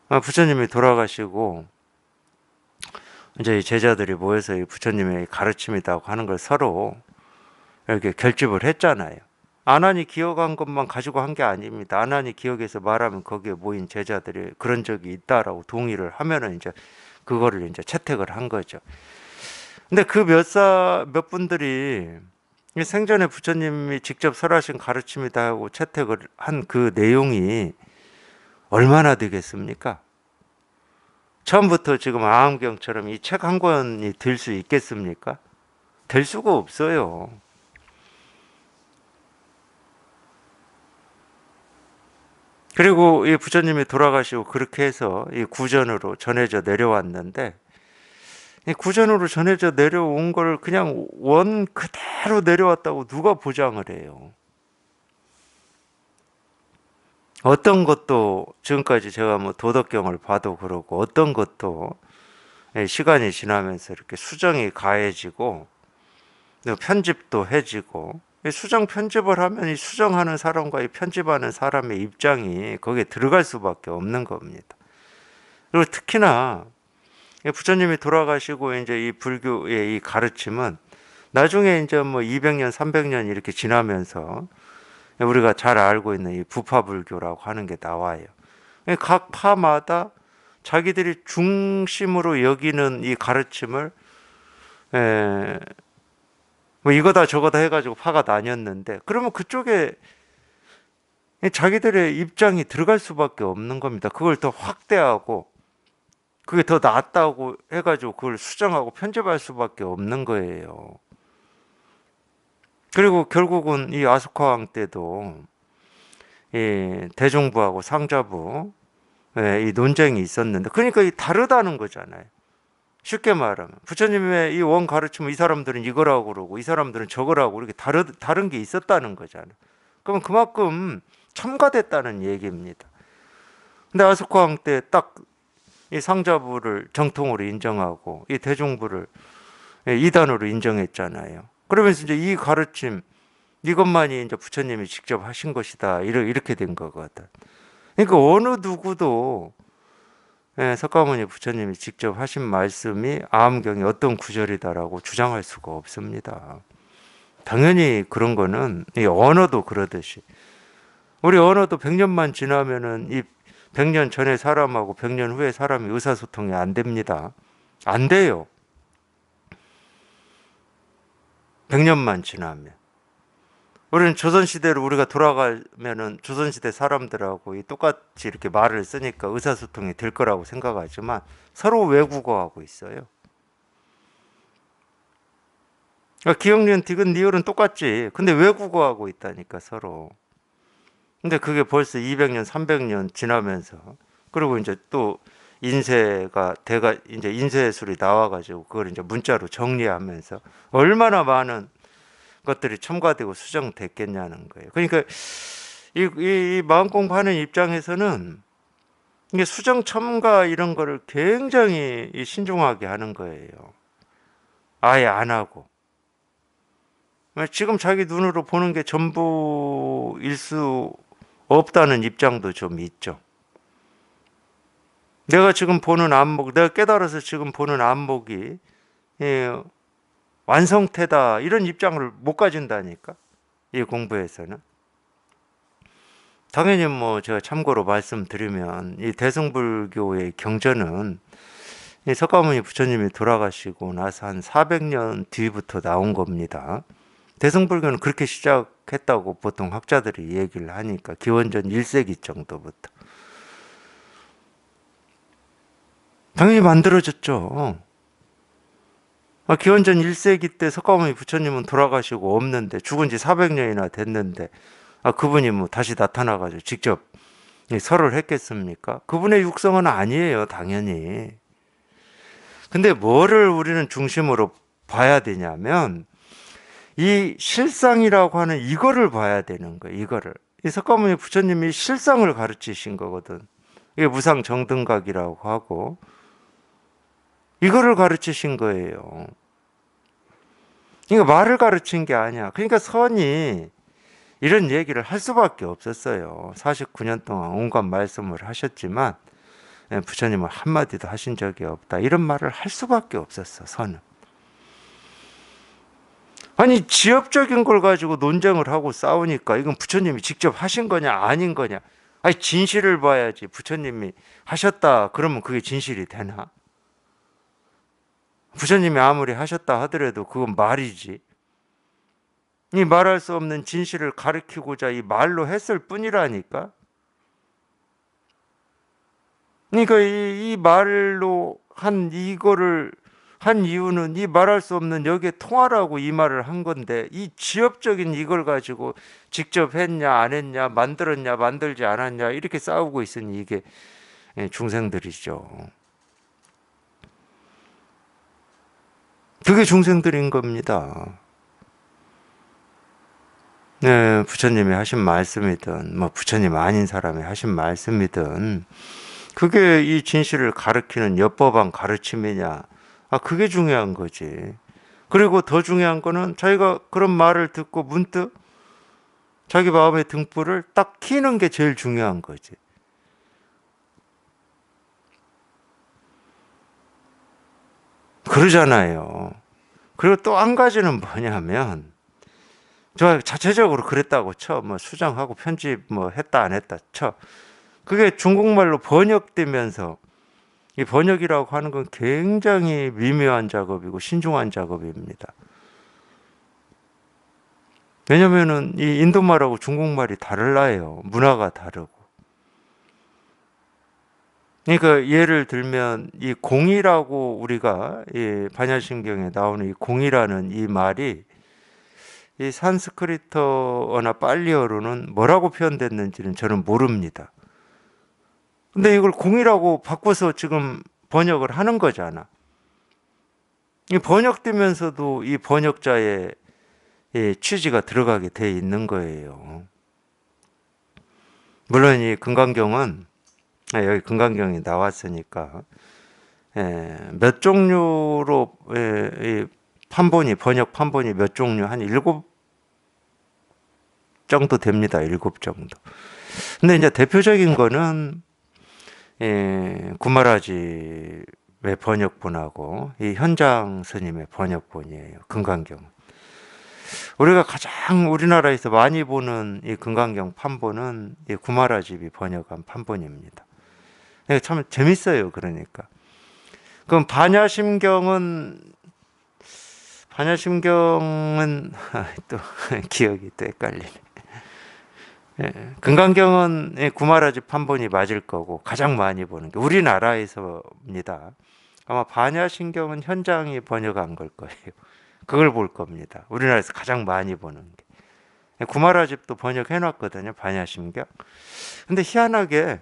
부처님이 돌아가시고 이제 제자들이 모여서 이 부처님의 가르침이라고 하는 걸 서로 이렇게 결집을 했잖아요. 아난이 기억한 것만 가지고 한 게 아닙니다. 아난이 기억해서 말하면 거기에 모인 제자들이 그런 적이 있다라고 동의를 하면은 이제 그거를 이제 채택을 한 거죠. 근데 그 몇 분들이 생전에 부처님이 직접 설하신 가르침이다 하고 채택을 한 그 내용이 얼마나 되겠습니까? 처음부터 지금 아함경처럼 이 책 한 권이 될 수 있겠습니까? 될 수가 없어요. 그리고 이 부처님이 돌아가시고 그렇게 해서 이 구전으로 전해져 내려왔는데, 이 구전으로 전해져 내려온 걸 그냥 원 그대로 내려왔다고 누가 보장을 해요? 어떤 것도 지금까지 제가 뭐 도덕경을 봐도 그러고 어떤 것도 시간이 지나면서 이렇게 수정이 가해지고 편집도 해지고, 수정 편집을 하면 이 수정하는 사람과 이 편집하는 사람의 입장이 거기에 들어갈 수밖에 없는 겁니다. 그리고 특히나 부처님이 돌아가시고 이제 이 불교의 이 가르침은 나중에 이제 뭐 200년, 300년 이렇게 지나면서 우리가 잘 알고 있는 이 부파불교라고 하는 게 나와요. 각 파마다 자기들이 중심으로 여기는 이 가르침을 뭐 이거다 저거다 해가지고 파가 나뉘었는데, 그러면 그쪽에 자기들의 입장이 들어갈 수밖에 없는 겁니다. 그걸 더 확대하고 그게 더 낫다고 해가지고 그걸 수정하고 편집할 수밖에 없는 거예요. 그리고 결국은 이 아소카 왕 때도 이 대종부하고 상자부 이 논쟁이 있었는데, 그러니까 이 다르다는 거잖아요. 쉽게 말하면 부처님의 이 원 가르침은 이 사람들은 이거라고 그러고 이 사람들은 저거라고 이렇게 다른 게 있었다는 거잖아요. 그럼 그만큼 첨가됐다는 얘기입니다. 근데 아소카 왕 때 딱 이 상자부를 정통으로 인정하고 이 대종부를 이단으로 인정했잖아요. 그러면서 이제 이 가르침 이것만이 이제 부처님이 직접 하신 것이다 이렇게 된 거거든. 그러니까 어느 누구도 석가모니 부처님이 직접 하신 말씀이 아함경의 어떤 구절이다라고 주장할 수가 없습니다. 당연히 그런 거는 이 언어도 그러듯이 우리 언어도 100년만 지나면은 이 100년 전의 사람하고 100년 후의 사람이 의사소통이 안 됩니다. 안 돼요. 100년만 지나면. 우리는 조선시대로 우리가 돌아가면은 조선시대 사람들하고 똑같이 이렇게 말을 쓰니까 의사소통이 될 거라고 생각하지만 서로 외국어하고 있어요. 그러니까 기억니은 디귿 리을은 똑같지. 근데 외국어하고 있다니까 서로. 근데 그게 벌써 200년, 300년 지나면서, 그리고 이제 또 인쇄가 이제 인쇄술이 나와가지고 그걸 이제 문자로 정리하면서 얼마나 많은 것들이 첨가되고 수정됐겠냐는 거예요. 그러니까 이 마음 공부하는 입장에서는 이게 수정 첨가 이런 거를 굉장히 신중하게 하는 거예요. 아예 안 하고. 지금 자기 눈으로 보는 게 전부일 수 없다는 입장도 좀 있죠. 내가 지금 보는 안목, 내가 깨달아서 지금 보는 안목이 완성태다 이런 입장을 못 가진다니까, 이 공부에서는. 당연히 뭐 제가 참고로 말씀드리면 이 대승불교의 경전은 이 석가모니 부처님이 돌아가시고 나서 한 400년 뒤부터 나온 겁니다. 대승불교는 그렇게 시작했다고 보통 학자들이 얘기를 하니까 기원전 1세기 정도부터 당연히 만들어졌죠. 기원전 1세기 때 석가모니 부처님은 돌아가시고 없는데, 죽은 지 400년이나 됐는데 그분이 뭐 다시 나타나가지고 직접 설을 했겠습니까? 그분의 육성은 아니에요, 당연히. 근데 뭐를 우리는 중심으로 봐야 되냐면 이 실상이라고 하는 이거를 봐야 되는 거예요. 이거를. 이 석가모니 부처님이 실상을 가르치신 거거든. 이게 무상정등각이라고 하고 이거를 가르치신 거예요. 그러니까 말을 가르친 게 아니야. 그러니까 선이 이런 얘기를 할 수밖에 없었어요. 49년 동안 온갖 말씀을 하셨지만 부처님은 한마디도 하신 적이 없다. 이런 말을 할 수밖에 없었어, 선은. 아니, 지엽적인 걸 가지고 논쟁을 하고 싸우니까 이건 부처님이 직접 하신 거냐 아닌 거냐. 아니, 진실을 봐야지. 부처님이 하셨다 그러면 그게 진실이 되나? 부처님이 아무리 하셨다 하더라도 그건 말이지. 이 말할 수 없는 진실을 가르치고자 이 말로 했을 뿐이라니까. 그러니까 이 말로 한 이거를 한 이유는 이 말할 수 없는 여기에 통하라고 이 말을 한 건데, 이 지엽적인 이걸 가지고 직접 했냐 안 했냐, 만들었냐 만들지 않았냐 이렇게 싸우고 있으니 이게 중생들이죠. 그게 중생들인 겁니다. 네, 부처님이 하신 말씀이든 뭐 부처님 아닌 사람이 하신 말씀이든 그게 이 진실을 가르치는 엿법한 가르침이냐? 아, 그게 중요한 거지. 그리고 더 중요한 거는 자기가 그런 말을 듣고 문득 자기 마음의 등불을 딱 켜는 게 제일 중요한 거지. 그러잖아요. 그리고 또 한 가지는 뭐냐면, 저 자체적으로 그랬다고 쳐. 뭐 수정하고 편집 뭐 했다 안 했다 쳐. 그게 중국말로 번역되면서, 이 번역이라고 하는 건 굉장히 미묘한 작업이고 신중한 작업입니다. 왜냐면은 이 인도말하고 중국말이 달라요. 문화가 다르고. 그러니까 예를 들면 이 공이라고 우리가 이 반야심경에 나오는 이 공이라는 이 말이 이 산스크리트어나 빨리어로는 뭐라고 표현됐는지는 저는 모릅니다. 근데 이걸 공이라고 바꿔서 지금 번역을 하는 거잖아. 이 번역되면서도 이 번역자의 취지가 들어가게 돼 있는 거예요. 물론 이 금강경은 여기 금강경이 나왔으니까 몇 종류로 이 판본이 번역 판본이 몇 종류 한 일곱 정도 됩니다. 일곱 정도. 근데 이제 대표적인 거는 구마라지의 번역본하고 이 현장 스님의 번역본이에요. 금강경. 우리가 가장 우리나라에서 많이 보는 이 금강경 판본은 이 구마라집이 번역한 판본입니다. 참 재밌어요. 그러니까. 그럼 반야심경은 또 기억이 또 헷갈리네. 금강경은 구마라집 판본이 맞을 거고 가장 많이 보는 게 우리나라에서입니다. 아마 반야심경은 현장이 번역한 걸 거예요. 그걸 볼 겁니다. 우리나라에서 가장 많이 보는 게. 구마라집도 번역해 놨거든요. 반야심경. 근데 희한하게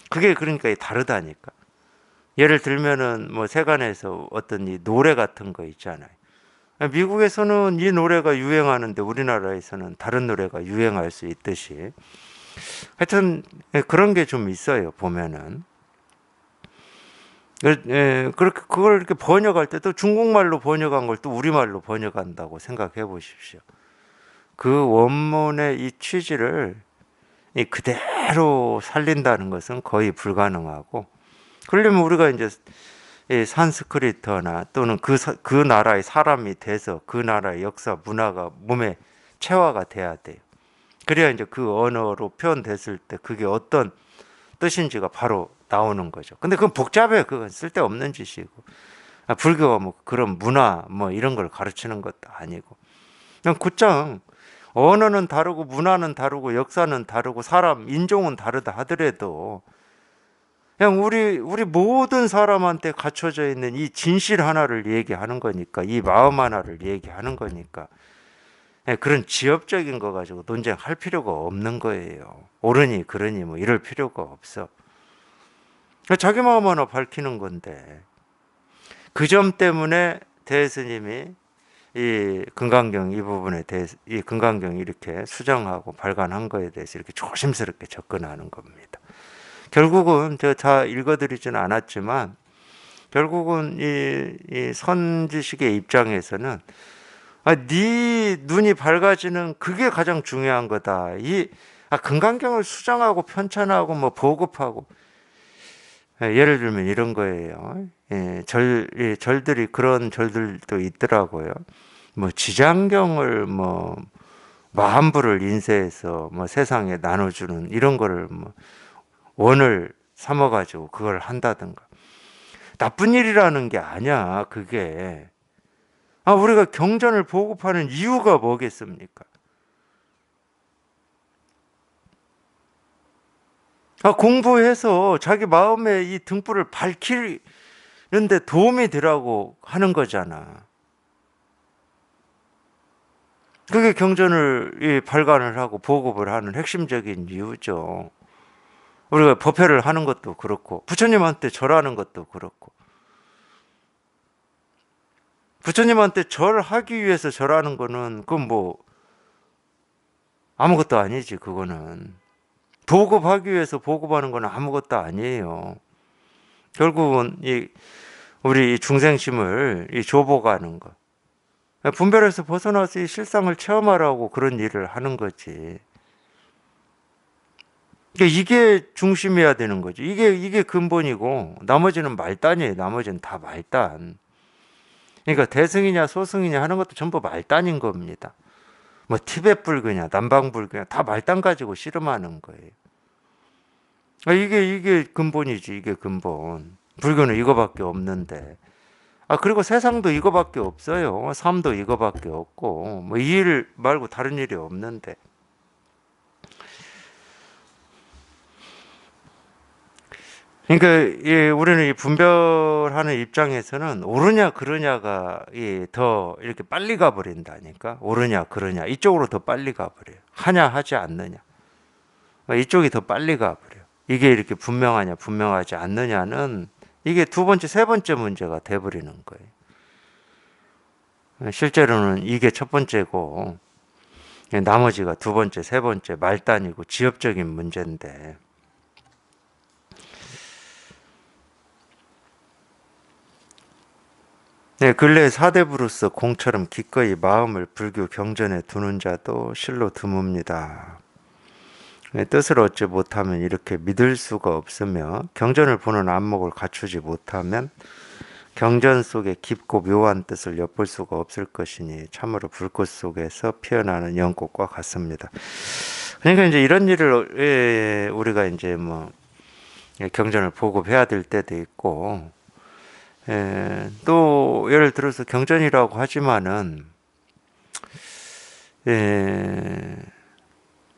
그게 그러니까 다르다니까. 예를 들면은 뭐 세간에서 어떤 이 노래 같은 거 있잖아요. 미국에서는 이 노래가 유행하는데 우리나라에서는 다른 노래가 유행할 수 있듯이 하여튼 그런 게 좀 있어요. 보면은 그렇게 그걸 이렇게 번역할 때 또 중국말로 번역한 걸 또 우리말로 번역한다고 생각해 보십시오. 그 원문의 이 취지를 그대로 살린다는 것은 거의 불가능하고, 그러려면 우리가 이제 산스크리트나 또는 그 나라의 사람이 돼서 그 나라의 역사 문화가 몸에 체화가 돼야 돼요. 그래야 이제 그 언어로 표현됐을 때 그게 어떤 뜻인지가 바로 나오는 거죠. 근데 그건 복잡해. 그건 쓸데없는 짓이고. 불교가 뭐 그런 문화 뭐 이런 걸 가르치는 것도 아니고. 그냥 곧장 언어는 다르고 문화는 다르고 역사는 다르고 사람 인종은 다르다 하더라도 그냥 우리 모든 사람한테 갖춰져 있는 이 진실 하나를 얘기하는 거니까, 이 마음 하나를 얘기하는 거니까 그런 지엽적인 거 가지고 논쟁할 필요가 없는 거예요. 옳으니 그러니 뭐 이럴 필요가 없어. 자기 마음 하나 밝히는 건데, 그 점 때문에 대스님이 이 금강경 이 부분에 대해서 이 금강경 이렇게 수정하고 발간한 거에 대해서 이렇게 조심스럽게 접근하는 겁니다. 결국은 제가 다 읽어드리지는 않았지만 결국은 이 선지식의 입장에서는 네 눈이 밝아지는 그게 가장 중요한 거다. 금강경을 수정하고 편찬하고 뭐 보급하고 예를 들면 이런 거예요. 절들이 그런 절들도 있더라고요. 뭐 지장경을 뭐 만부를 인쇄해서 뭐 세상에 나눠주는 이런 거를 뭐 원을 삼아가지고 그걸 한다든가. 나쁜 일이라는 게 아니야, 그게. 우리가 경전을 보급하는 이유가 뭐겠습니까? 공부해서 자기 마음의 이 등불을 그런데 도움이 되라고 하는 거잖아. 그게 경전을 발간을 하고 보급을 하는 핵심적인 이유죠. 우리가 법회를 하는 것도 그렇고 부처님한테 절하는 것도 그렇고 부처님한테 절하기 위해서 절하는 거는 그건 뭐 아무것도 아니지. 그거는 보급하기 위해서 보급하는 거는 아무것도 아니에요. 결국은 우리 중생심을 조복하는 거, 분별에서 벗어나서 이 실상을 체험하라고 그런 일을 하는 거지. 그러니까 이게 중심이어야 되는 거지. 이게 근본이고 나머지는 말단이에요. 나머지는 다 말단. 그러니까 대승이냐 소승이냐 하는 것도 전부 말단인 겁니다. 뭐 티베트 불교냐 남방 불교냐 다 말단 가지고 씨름하는 거예요. 이게 근본이지. 이게 근본. 불교는 이거밖에 없는데. 그리고 세상도 이거밖에 없어요. 삶도 이거밖에 없고 뭐 이 일 말고 다른 일이 없는데. 그러니까 우리는 이 분별하는 입장에서는 옳으냐 그르냐가 더 이렇게 빨리 가버린다니까. 옳으냐 그르냐 이쪽으로 더 빨리 가버려요. 하냐 하지 않느냐 이쪽이 더 빨리 가버려요. 이게 이렇게 분명하냐 분명하지 않느냐는 이게 두 번째 세 번째 문제가 돼버리는 거예요. 실제로는 이게 첫 번째고 나머지가 두 번째 세 번째 말단이고 지엽적인 문제인데, 근래 사대부로서 공처럼 기꺼이 마음을 불교 경전에 두는 자도 실로 드뭅니다. 뜻을 얻지 못하면 이렇게 믿을 수가 없으며 경전을 보는 안목을 갖추지 못하면 경전 속에 깊고 묘한 뜻을 엿볼 수가 없을 것이니 참으로 불꽃 속에서 피어나는 연꽃과 같습니다. 그러니까 이제 이런 일을 우리가 이제 뭐 경전을 보급해야 될 때도 있고, 또 예를 들어서 경전이라고 하지만은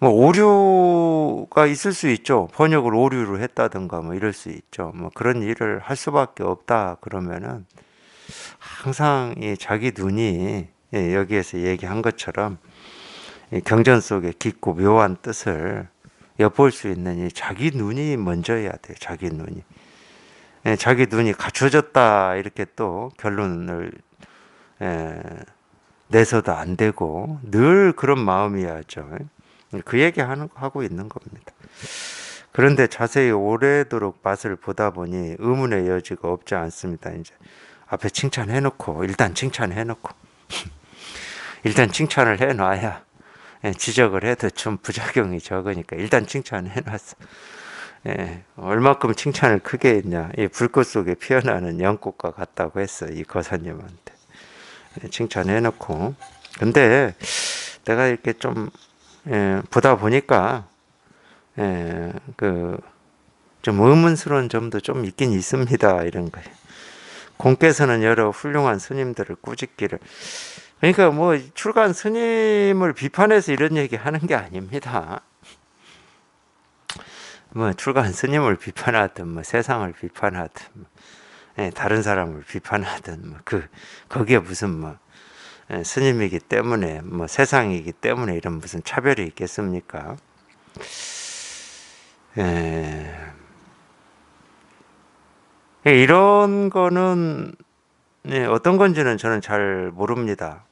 뭐 오류가 있을 수 있죠. 번역을 오류로 했다든가 뭐 이럴 수 있죠. 뭐 그런 일을 할 수밖에 없다 그러면은 항상 자기 눈이 여기에서 얘기한 것처럼 경전 속에 깊고 묘한 뜻을 엿볼 수 있는 이 자기 눈이 먼저여야 돼요. 자기 눈이. 자기 눈이 갖춰졌다 이렇게 또 결론을 내서도 안 되고 늘 그런 마음이야죠. 그 얘기 하고 있는 겁니다. 그런데 자세히 오래도록 맛을 보다 보니 의문의 여지가 없지 않습니다. 이제 앞에 칭찬해놓고 일단 칭찬해놓고 일단 칭찬을 해놔야 지적을 해도 좀 부작용이 적으니까 일단 칭찬해놨어. 얼마큼 칭찬을 크게 했냐. 이 불꽃 속에 피어나는 연꽃과 같다고 했어. 이 거사님한테. 칭찬해놓고. 근데 내가 이렇게 좀 보다 보니까 좀 의문스러운 점도 좀 있긴 있습니다. 이런 거예요. 공께서는 여러 훌륭한 스님들을 꾸짖기를. 그러니까 뭐 출가한 스님을 비판해서 이런 얘기 하는 게 아닙니다. 뭐 출가한 스님을 비판하든 뭐 세상을 비판하든 다른 사람을 비판하든 뭐 거기에 무슨 뭐 스님이기 때문에 뭐 세상이기 때문에 이런 무슨 차별이 있겠습니까? 이런 거는 어떤 건지는 저는 잘 모릅니다.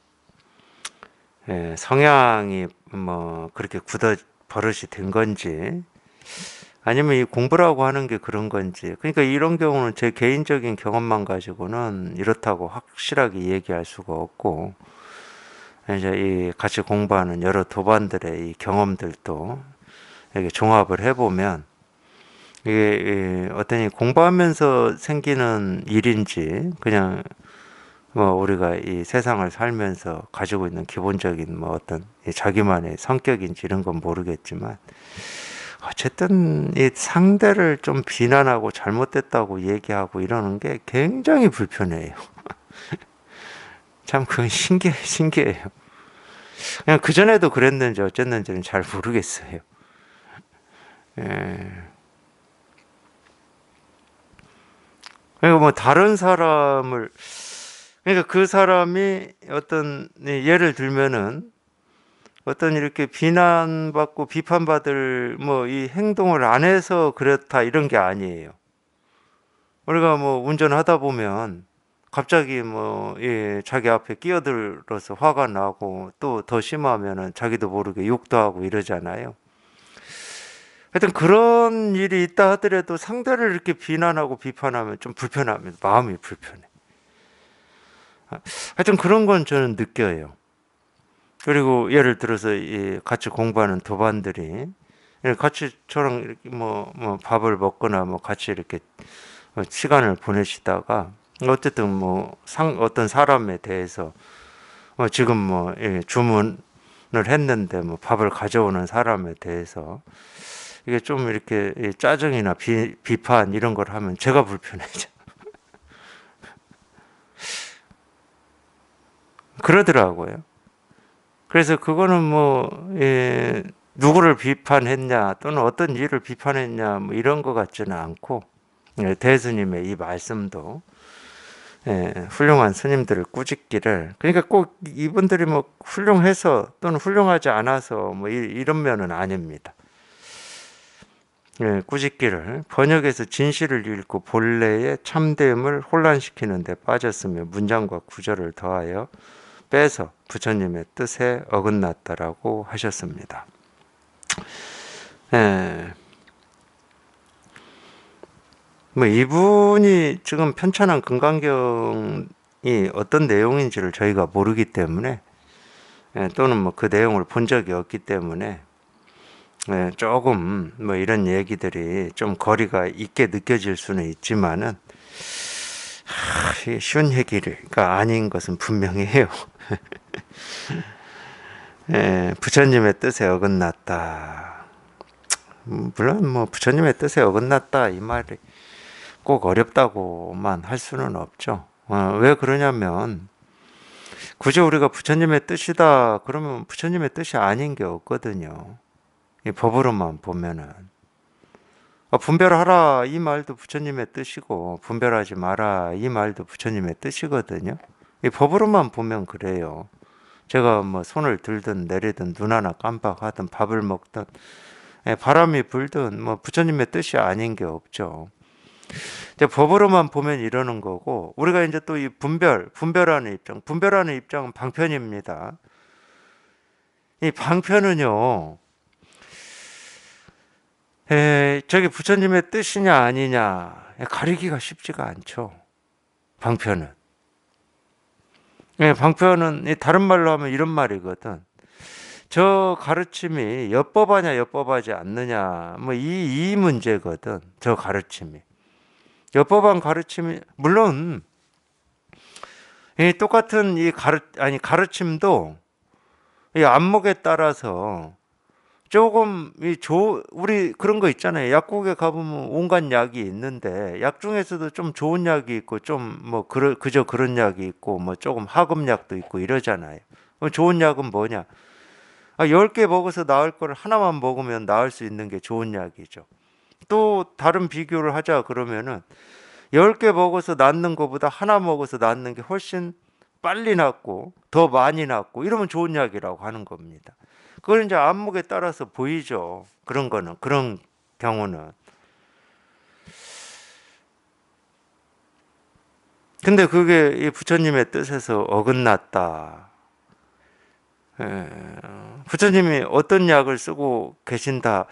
성향이 뭐 그렇게 버릇이 된 건지 아니면 이 공부라고 하는 게 그런 건지. 그러니까 이런 경우는 제 개인적인 경험만 가지고는 이렇다고 확실하게 얘기할 수가 없고, 이제 이 같이 공부하는 여러 도반들의 이 경험들도 이렇게 종합을 해보면 이게 어떤 공부하면서 생기는 일인지 그냥 뭐 우리가 이 세상을 살면서 가지고 있는 기본적인 뭐 어떤 자기만의 성격인지 이런 건 모르겠지만 어쨌든 이 상대를 좀 비난하고 잘못됐다고 얘기하고 이러는 게 굉장히 불편해요. 참 그건 신기해요. 그냥 그전에도 그랬는지 어쨌는지는 잘 모르겠어요. 그러니까 뭐 다른 사람을, 그러니까 그 사람이 어떤 예를 들면은 어떤 이렇게 비난받고 비판받을 뭐 이 행동을 안 해서 그렇다 이런 게 아니에요. 우리가 뭐 운전하다 보면 갑자기 뭐 예, 자기 앞에 끼어들어서 화가 나고 또 더 심하면은 자기도 모르게 욕도 하고 이러잖아요. 하여튼 그런 일이 있다 하더라도 상대를 이렇게 비난하고 비판하면 좀 불편합니다. 마음이 불편해. 하여튼 그런 건 저는 느껴요. 그리고 예를 들어서 이 같이 공부하는 도반들이 같이 저랑 이렇게 뭐 밥을 먹거나 뭐 같이 이렇게 시간을 보내시다가 어쨌든 뭐 어떤 사람에 대해서 지금 뭐 주문을 했는데 뭐 밥을 가져오는 사람에 대해서 이게 좀 이렇게 짜증이나 비판 이런 걸 하면 제가 불편해져. 그러더라고요. 그래서 그거는 뭐 누구를 비판했냐 또는 어떤 일을 비판했냐 뭐 이런 것 같지는 않고 대스님의 이 말씀도 훌륭한 스님들을 꾸짖기를, 그러니까 꼭 이분들이 뭐 훌륭해서 또는 훌륭하지 않아서 뭐 이런 면은 아닙니다. 꾸짖기를 번역에서 진실을 읽고 본래의 참됨을 혼란시키는 데 빠졌으며 문장과 구절을 더하여 빼서 부처님의 뜻에 어긋났다라고 하셨습니다. 뭐 이분이 지금 편찬한 금강경이 어떤 내용인지를 저희가 모르기 때문에 또는 뭐 그 내용을 본 적이 없기 때문에 조금 뭐 이런 얘기들이 좀 거리가 있게 느껴질 수는 있지만은 쉬운 얘기가 아닌 것은 분명해요. 부처님의 뜻에 어긋났다. 물론 뭐 부처님의 뜻에 어긋났다 이 말이 꼭 어렵다고만 할 수는 없죠. 왜 그러냐면 굳이 우리가 부처님의 뜻이다 그러면 부처님의 뜻이 아닌 게 없거든요. 이 법으로만 보면은 분별하라 이 말도 부처님의 뜻이고 분별하지 마라 이 말도 부처님의 뜻이거든요. 이 법으로만 보면 그래요. 제가 뭐 손을 들든 내리든 눈 하나 깜빡하든 밥을 먹든 바람이 불든 뭐 부처님의 뜻이 아닌 게 없죠. 이제 법으로만 보면 이러는 거고 우리가 이제 또 이 분별하는 입장은 방편입니다. 이 방편은요. 저기 부처님의 뜻이냐 아니냐 가리기가 쉽지가 않죠. 방편은. 방편은 다른 말로 하면 이런 말이거든. 저 가르침이 엽법하냐 엽법하지 않느냐 뭐 이 문제거든. 저 가르침이. 엽법한 가르침이 물론 똑같은 가르침도 이 안목에 따라서 조금 우리 그런 거 있잖아요. 약국에 가보면 온갖 약이 있는데 약 중에서도 좀 좋은 약이 있고 좀 뭐 그저 그런 약이 있고 뭐 조금 하급약도 있고 이러잖아요. 좋은 약은 뭐냐? 10개 먹어서 나을 걸 하나만 먹으면 나을 수 있는 게 좋은 약이죠. 또 다른 비교를 하자 그러면은 10개 먹어서 낫는 것보다 하나 먹어서 낫는 게 훨씬 빨리 낫고 더 많이 낫고 이러면 좋은 약이라고 하는 겁니다. 그걸 이제 안목에 따라서 보이죠. 그런 거는, 그런 경우는. 근데 그게 이 부처님의 뜻에서 어긋났다. 부처님이 어떤 약을 쓰고 계신다.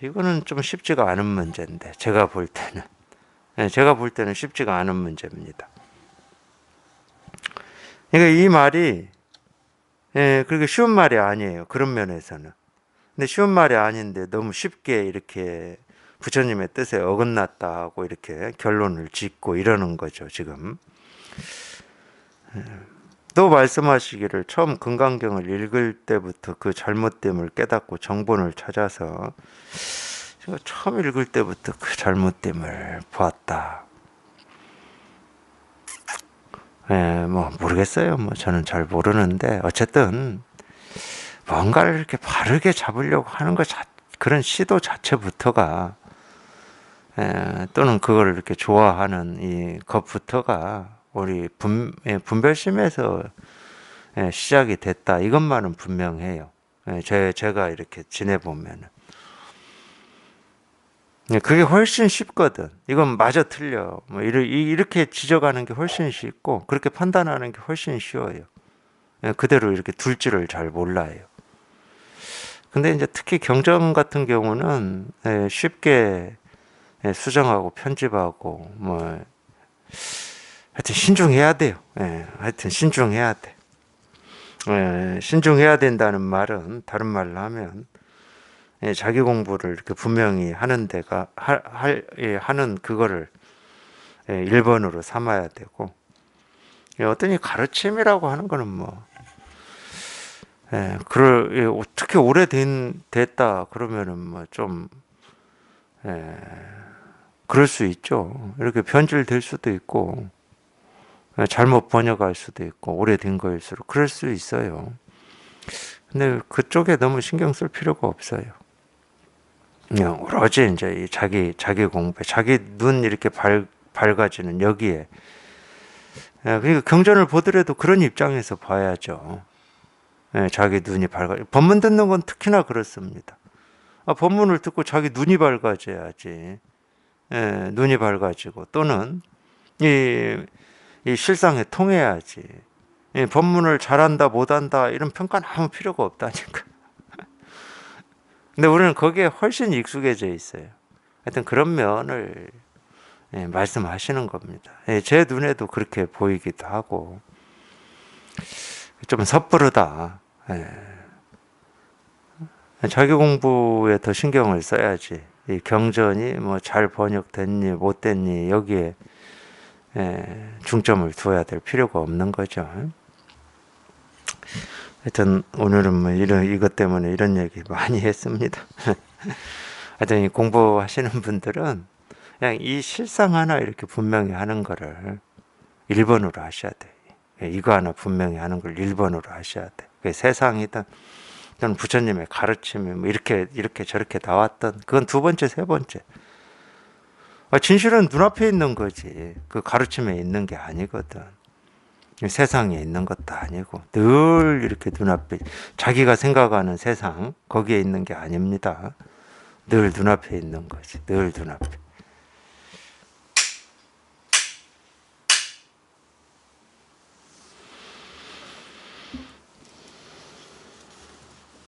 이거는 좀 쉽지가 않은 문제인데, 제가 볼 때는. 제가 볼 때는 쉽지가 않은 문제입니다. 그러니까 이 말이, 그렇게 쉬운 말이 아니에요. 그런 면에서는. 근데 쉬운 말이 아닌데 너무 쉽게 이렇게 부처님의 뜻에 어긋났다고 이렇게 결론을 짓고 이러는 거죠, 지금. 또 말씀하시기를 처음 금강경을 읽을 때부터 그 잘못됨을 깨닫고 정본을 찾아서 제가 처음 읽을 때부터 그 잘못됨을 보았다. 뭐 모르겠어요. 뭐 저는 잘 모르는데 어쨌든 뭔가를 이렇게 바르게 잡으려고 하는 것 그런 시도 자체부터가 또는 그걸 이렇게 좋아하는 이 것부터가 우리 분별심에서 시작이 됐다. 이것만은 분명해요. 제가 이렇게 지내보면은. 그게 훨씬 쉽거든. 이건 맞아 틀려. 뭐 이렇게 지적하는 게 훨씬 쉽고 그렇게 판단하는 게 훨씬 쉬워요. 그대로 이렇게 둘 줄을 잘 몰라요. 근데 이제 특히 경전 같은 경우는 쉽게 수정하고 편집하고 뭐 하여튼 신중해야 돼요. 하여튼 신중해야 돼. 신중해야 된다는 말은 다른 말로 하면 자기 공부를 이렇게 분명히 하는 데가 하는 그거를 1번으로 삼아야 되고 어떤 이 가르침이라고 하는 거는 뭐 특히 됐다 그러면은 뭐 좀 그럴 수 있죠. 이렇게 변질될 수도 있고 잘못 번역할 수도 있고 오래된 거일수록 그럴 수 있어요. 근데 그쪽에 너무 신경 쓸 필요가 없어요. 그냥 오로지 이제 자기 공부에 자기 눈 이렇게 밝아지는 여기에 그러니까 경전을 보더라도 그런 입장에서 봐야죠. 자기 눈이 법문 듣는 건 특히나 그렇습니다. 법문을 듣고 자기 눈이 밝아져야지. 눈이 밝아지고 또는 이 실상에 통해야지. 법문을 잘한다 못한다 이런 평가는 아무 필요가 없다니까. 근데 우리는 거기에 훨씬 익숙해져 있어요. 하여튼 그런 면을 말씀하시는 겁니다. 제 눈에도 그렇게 보이기도 하고 좀 섣부르다. 자기 공부에 더 신경을 써야지. 이 경전이 뭐 잘 번역됐니 못 됐니 여기에 중점을 두어야 될 필요가 없는 거죠. 하여튼 오늘은 뭐 이것 때문에 이런 얘기 많이 했습니다. 하여튼 공부하시는 분들은 그냥 이 실상 하나 이렇게 분명히 하는 거를 1번으로 하셔야 돼. 이거 하나 분명히 하는 걸 1번으로 하셔야 돼. 세상이든 또는 부처님의 가르침이 뭐 이렇게 저렇게 나왔던 그건 두 번째, 세 번째. 진실은 눈앞에 있는 거지. 그 가르침에 있는 게 아니거든. 세상에 있는 것도 아니고 늘 이렇게 눈앞에 자기가 생각하는 세상 거기에 있는 게 아닙니다. 늘 눈앞에 있는 거지. 늘 눈앞에.